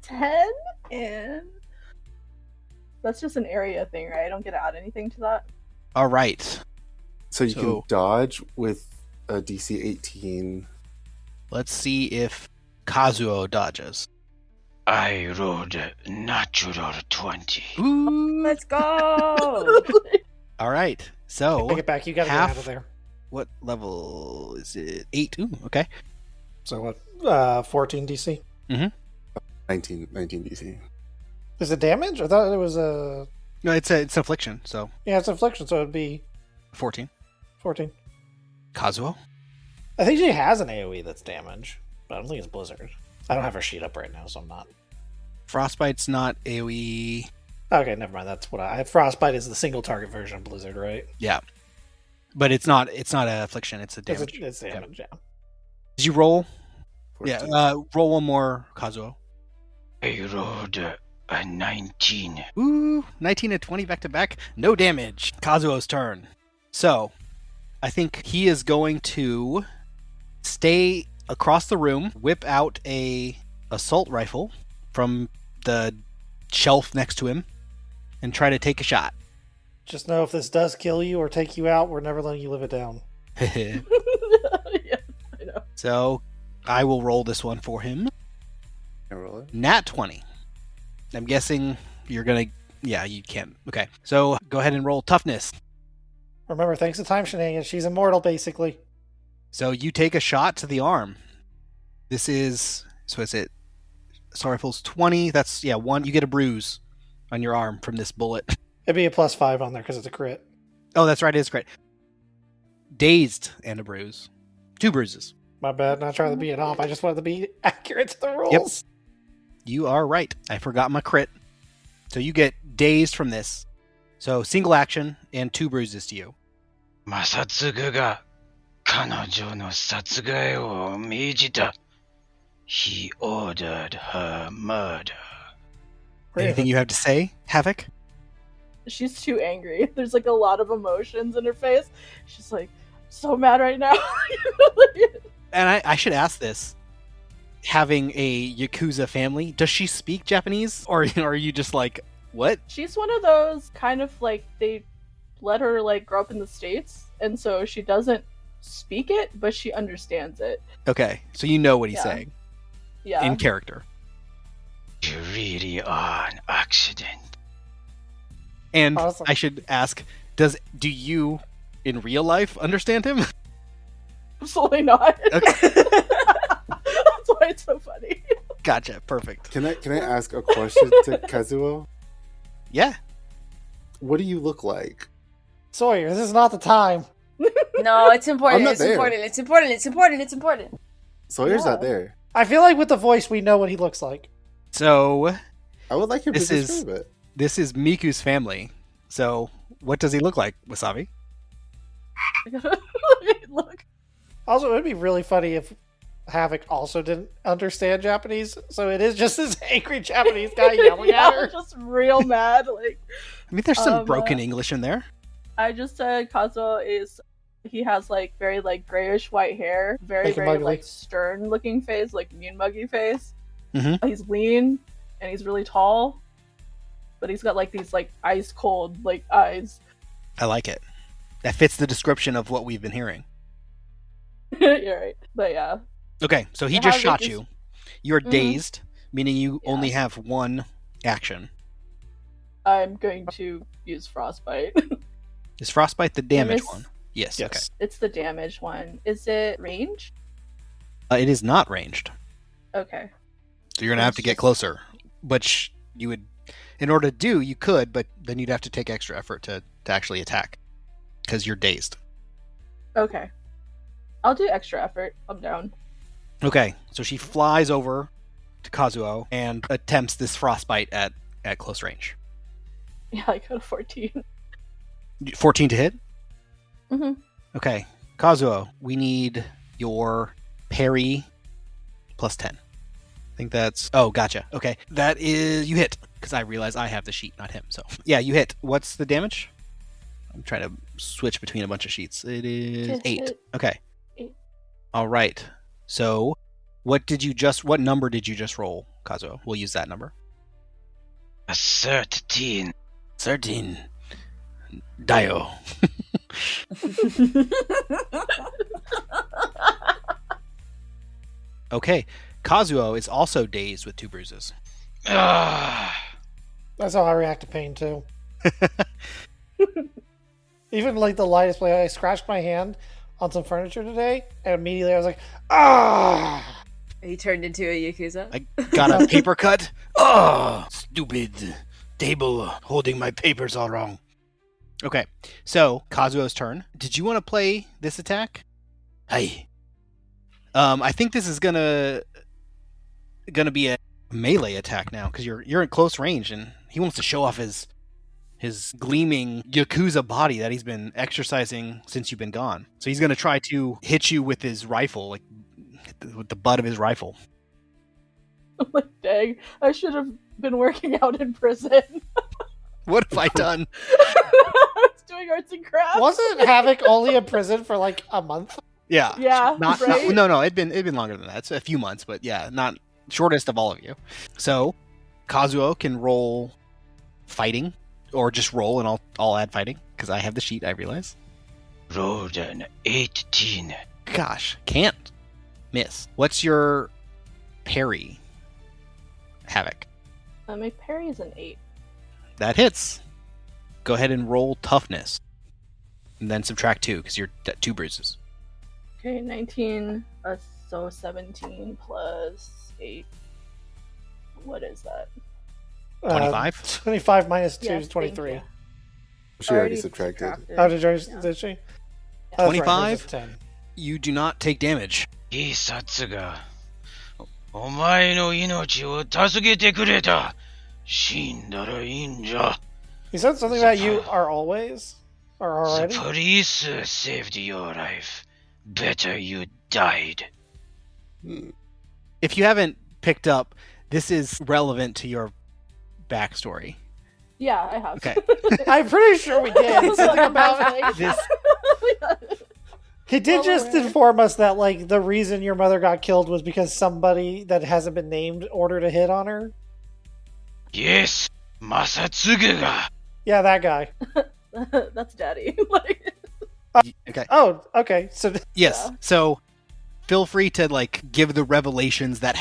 10 and that's just an area thing, right? I don't get to add anything to that. All right. So you can dodge with a DC 18. Let's see if Kazuo dodges. I rolled a natural 20. Ooh. Let's go. All right. So Take it back. You gotta half- get out of there. what level is it? 8. Ooh, okay. So what? 14 DC. 19 DC. Is it damage? I thought it was a. No, it's affliction, so Yeah, it's affliction, so it'd be 14. 14. Kazuo? I think she has an AOE that's damage, but I don't think it's Blizzard. I don't have her sheet up right now, so I'm not. Frostbite's not AoE. Okay, never mind. That's what I. Frostbite is the single target version of Blizzard, right? Yeah. But it's not an affliction, it's a damage. It's damage, yeah. Did you roll? 14. Yeah, roll one more, Kazuo. I rolled a 19. Ooh, 19 and 20 back to back. No damage. Kazuo's turn. So, I think he is going to stay across the room, whip out a assault rifle from the shelf next to him, and try to take a shot. Just know if this does kill you or take you out, we're never letting you live it down. Yeah, I know. So, I will roll this one for him. Can I roll it? Nat 20. I'm guessing you're gonna... Yeah, you can. Okay. So, go ahead and roll toughness. Remember, thanks to time shenanigans, she's immortal, basically. So, you take a shot to the arm. This is... So, is it... Sorry, rifle's 20. That's, yeah, 1. You get a bruise on your arm from this bullet. It'd be a +5 on there because it's a crit. Oh, that's right. It is great. Dazed and a bruise. 2 bruises. My bad, not trying to be an op. I just wanted to be accurate to the rules. You are right. I forgot my crit. So you get dazed from this. So single action and 2 bruises to you. 摩擦が彼女の殺害を命じた。He ordered her murder. Anything you have to say, Havok? She's too angry. There's like a lot of emotions in her face. She's like so mad right now. And I should ask this. Having a Yakuza family, does she speak Japanese? Or are you just like, what? She's one of those kind of like they let her like grow up in the States, and so she doesn't speak it, but she understands it. Okay, so you know what he's Yeah. saying. Yeah. In character. You really are an accident. And Awesome. I should ask, do you, in real life, understand him? Absolutely not. Okay. That's why it's so funny. Gotcha. Perfect. Can I ask a question to Kazuo? Yeah. What do you look like? Sawyer, this is not the time. No, it's important. I'm not It's there. important. It's important. It's important. It's important. Sawyer's Yeah. not there. I feel like with the voice, we know what he looks like. So I would like him This to is- describe it. this is Miku's family. So what does he look like, Wasabi? Look. Also, it would be really funny if Havok also didn't understand Japanese, so it is just this angry Japanese guy yelling Yeah, at her. just real mad. Like, I mean, there's some Um, broken English in there. I just said Kazuo he has like very like grayish white hair, very Like a very mugly. like stern looking face, like mean muggy face. Mhm. He's lean and he's really tall, but he's got like these like ice cold like eyes. I like it. That fits the description of what we've been hearing. You're right, but yeah, Okay, so he Yeah, just Havok shot is- you. You're Mhm. dazed, meaning you Yeah. only have one action. I'm going to use frostbite. Is frostbite the damage miss- one? Yes. Yes. It's the damage one. Is it range? Okay. It is not ranged, Okay. so you're gonna have to It's get just- closer. Which you would, in order to do, you could, but then you'd have to take extra effort to actually attack, because you're dazed. Okay. I'll do extra effort. I'm down. Okay, so she flies over to Kazuo and attempts this frostbite at close range. Yeah, I got a 14. 14 to hit. Mm-hmm. Okay, Kazuo, we need your parry plus 10. I think that's... Oh, gotcha. Okay, that is... You hit, because I realize I have the sheet, not him. So, yeah, you hit. What's the damage? I'm trying to switch between a bunch of sheets. It is Just 8. hit. Okay. 8. All right. So, what number did you just roll, Kazuo? We'll use that number. A 13. 13. Dio. Okay. Kazuo is also dazed with 2 bruises. Ah, That's how I react to pain, too. Even like the lightest play, I scratched my hand on some furniture today, and immediately I was like, ah! He turned into a Yakuza. I got a paper cut. Oh, stupid table holding my papers all wrong. Okay, so Kazuo's turn. Did you want to play this attack? Hey. I think this is gonna be a melee attack now because you're in close range and he wants to show off his gleaming Yakuza body that he's been exercising since you've been gone. So he's gonna try to hit you with his rifle, like with the butt of his rifle. I'm like, dang, I should have been working out in prison. What have I done? I was doing arts and crafts. Wasn't Havok only in prison for like a month? Yeah. Yeah, Not, right? no, it'd been longer than that. It's a few months, but yeah, not shortest of all of you. So Kazuo can roll fighting, or just roll, and I'll add fighting because I have the sheet. I realize. rolled an 18. Gosh, can't miss. What's your parry, Havok? My parry is an 8. That hits. Go ahead and roll toughness, and then subtract 2 because you're at 2 bruises. Okay, 19. So 17 plus 8. What is that? 25? 25 minus 2 Yes, is thank 23. you. She already subtracted. Oh, did you? Yeah. Did she? Yeah. Oh, that's right, 25? hers is 10. You do not take damage. 警察がお前の命を助けてくれた。死んだらいいんじゃ。 He said something about you are always? Or The already? police saved your life. Better you died. Hmm. If you haven't picked up, this is relevant to your backstory. Yeah, I have. Okay. I'm pretty sure we did. Something about This He did Well just aware. inform us that like the reason your mother got killed was because somebody that hasn't been named ordered a hit on her. Yes, Masatsugu ga. Yeah, that guy. That's daddy. Like, okay. Oh, okay. So Yes. Yeah. So feel free to like give the revelations that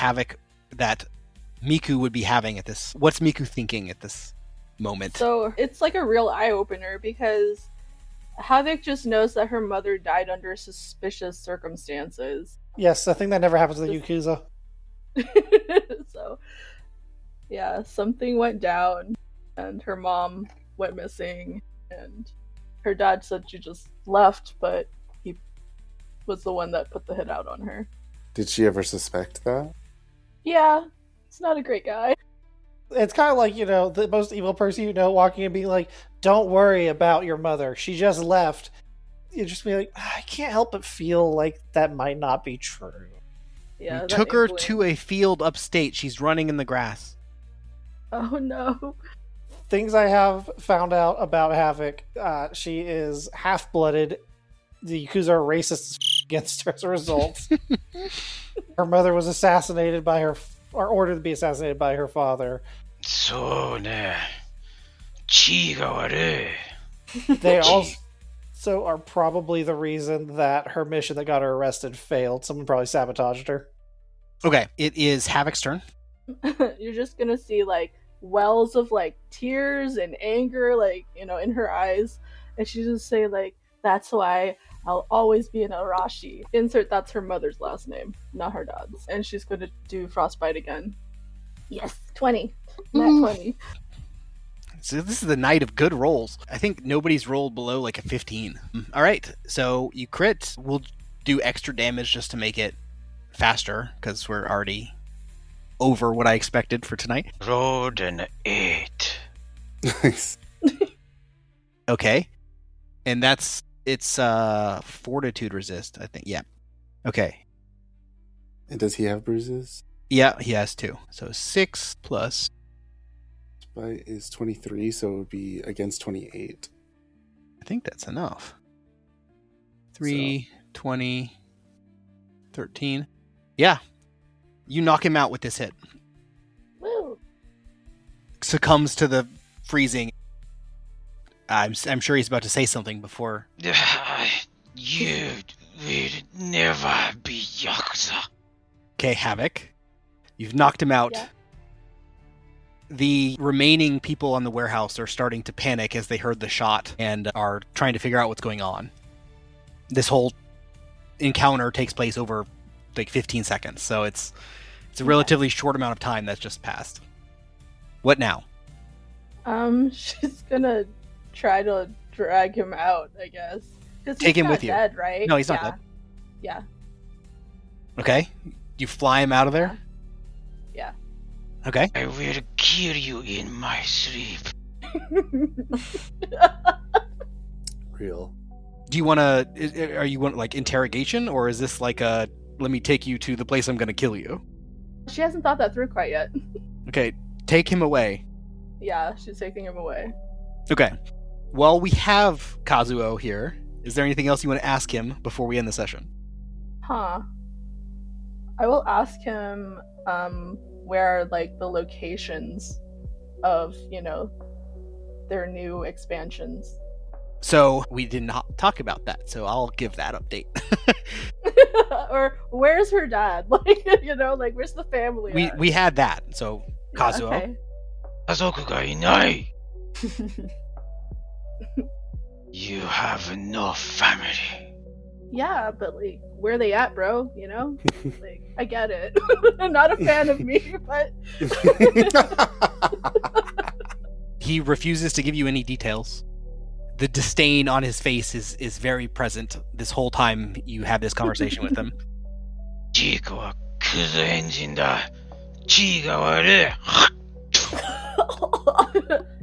Miku would be having at this. What's Miku thinking at this moment? so it's like a real eye opener because Havok just knows that her mother died under suspicious circumstances. Yes, I think that never happens to the Yakuza. So, yeah, something went down, and her mom went missing, and her dad said she just left, but he was the one that put the hit out on her. Did she ever suspect that? Yeah, he's not a great guy. It's kind of like, the most evil person you know walking and being like, don't worry about your mother. She just left. You just be like, I can't help but feel like that might not be true. Yeah, We that took her inkling. to a field upstate. She's running in the grass. Oh no. Things I have found out about Havok, she is half-blooded. The Yakuza are racist against her as a result. Her mother was assassinated by or ordered to be assassinated by her father. そうね。血が悪い。 They also are probably the reason that her mission that got her arrested failed. Someone probably sabotaged her. Okay, it is Havok's turn. You're just gonna see like wells of like tears and anger, like, in her eyes, and she just say like, that's why I'll always be an Arashi. Insert that's her mother's last name, not her dad's. And she's gonna do Frostbite again. Yes, 20. Not 20. So this is the night of good rolls. I think nobody's rolled below like a 15. All right, so you crit. We'll do extra damage just to make it faster because we're already over what I expected for tonight. Rolled an 8. Nice. Okay, and it's fortitude resist, I think. Yeah. Okay. And does he have bruises? Yeah, he has 2. So 6 plus. Spite is 23, so it would be against 28. I think that's enough. 3, 20, 13. Yeah. You knock him out with this hit. Woo. Succumbs to the freezing. I'm sure he's about to say something before. You will never be Yakuza. Okay, Havok. You've knocked him out. Yeah. The remaining people on the warehouse are starting to panic as they heard the shot and are trying to figure out what's going on. This whole encounter takes place over like 15 seconds, so it's a relatively short amount of time that's just passed. What now? She's gonna try to drag him out, I guess. 'Cause Take he's him not with you. dead, right? No, he's not yeah. dead. Yeah. Okay. You fly him out of there? Yeah. Okay. I will kill you in my sleep. Real. Do you want to... Are you want like interrogation, or is this like a... Let me take you to the place I'm going to kill you? She hasn't thought that through quite yet. Okay. Take him away. Yeah, she's taking him away. Okay. Well, we have Kazuo here. Is there anything else you want to ask him before we end the session? Huh. I will ask him where like the locations of, their new expansions. So, we did not talk about that, so I'll give that update. Or where's her dad? Like, where's the family at? We had that, so Kazuo. Okay. 家族がいない. You have no family. Yeah, but like, where are they at, bro? Like, I get it. I'm not a fan of me, but He refuses to give you any details. The disdain on his face is very present this whole time you have this conversation with him. ジーコはクズエンジンだ. 血が悪い.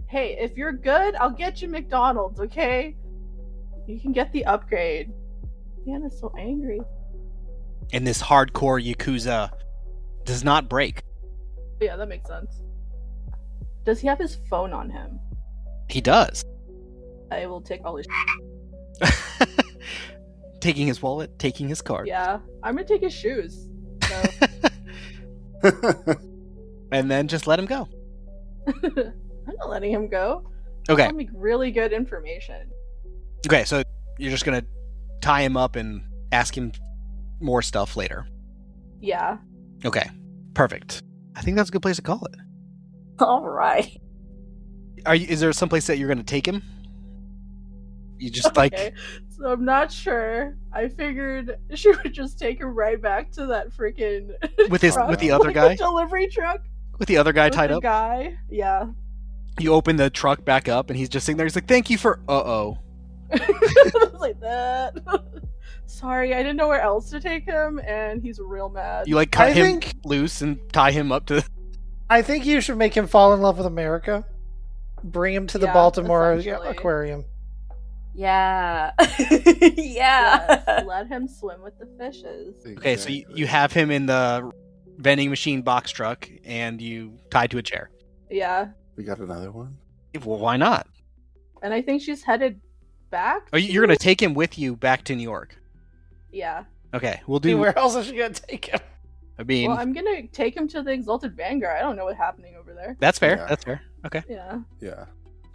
hey, if you're good, I'll get you McDonald's, okay? You can get the upgrade. Man is so angry. And this hardcore Yakuza does not break. Yeah, that makes sense. Does he have his phone on him? He does. I will take all his Taking his wallet, taking his card. Yeah, I'm gonna take his shoes. So. And then just let him go. I'm not letting him go. Okay. That'll make really good information. Okay, so you're just gonna tie him up and ask him more stuff later. Yeah. Okay, perfect. I think that's a good place to call it. All right. Is there some place that you're gonna take him? You just like Okay, so I'm not sure. I figured she would just take him right back to that freaking with his truck, with the other like guy, delivery truck. with the other guy With tied the up. guy, yeah. You open the truck back up, and he's just sitting there. He's like, "Thank you for I was like that. Sorry, I didn't know where else to take him, and he's real mad. You like cut I him think- loose and tie him up to. I think you should make him fall in love with America. Bring him to the Yeah, Baltimore essentially. aquarium. Yeah. Yes, Yeah. let him swim with the fishes. Okay, so you have him in the vending machine box truck, and you tied to a chair. Yeah, We got another one? Well, why not? and I think she's headed back. You're gonna take him with you back to New York. Yeah. Okay, we'll See, do. where else is she gonna take him? I mean, Well, I'm gonna take him to the Exalted Vanguard. I don't know what's happening over there. that's fair. Yeah. That's fair. Okay. Yeah. Yeah.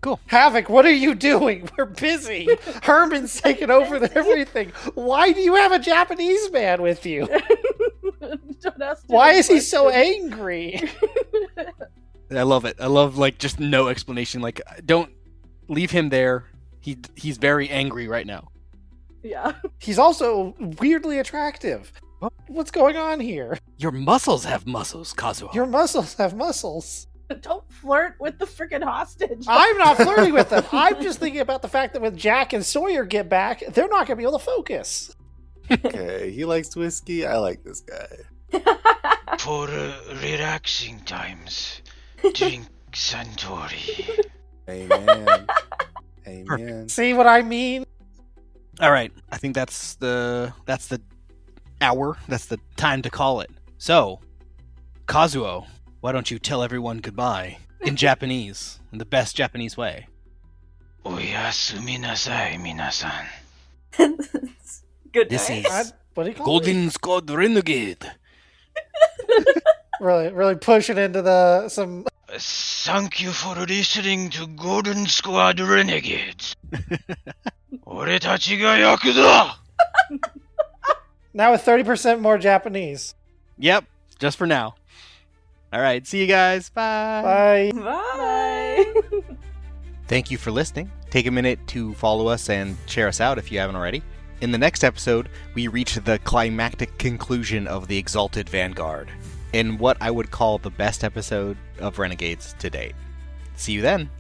Havok, what are you doing? We're busy. Herman's taking over everything. Why do you have a Japanese man with you? Don't ask too Why many is he so questions. angry? I love it. I love like just no explanation. Like, don't leave him there. He's very angry right now. Yeah. He's also weirdly attractive. What? What's going on here? Your muscles have muscles, Kazuo. Your muscles have muscles. Don't flirt with the freaking hostage. I'm not flirting with them. I'm just thinking about the fact that when Jack and Sawyer get back, they're not going to be able to focus. Okay, he likes whiskey. I like this guy. For relaxing times, drink Suntory. Amen. Amen. See what I mean? All right, I think that's the hour. That's the time to call it. So, Kazuo, why don't you tell everyone goodbye in Japanese, in the best Japanese way? Oyasumi nasai, minasan. Good This night. is What do you call it? Golden Squad Renegade. Really pushing into some. Thank you for listening to Golden Squad Renegades. 俺たちが役だ! Now with 30% more Japanese. Yep, just for now. All right, see you guys. Bye. Bye. Bye. Thank you for listening. Take a minute to follow us and share us out if you haven't already. In the next episode, we reach the climactic conclusion of the Exalted Vanguard, in what I would call the best episode of Renegades to date. See you then!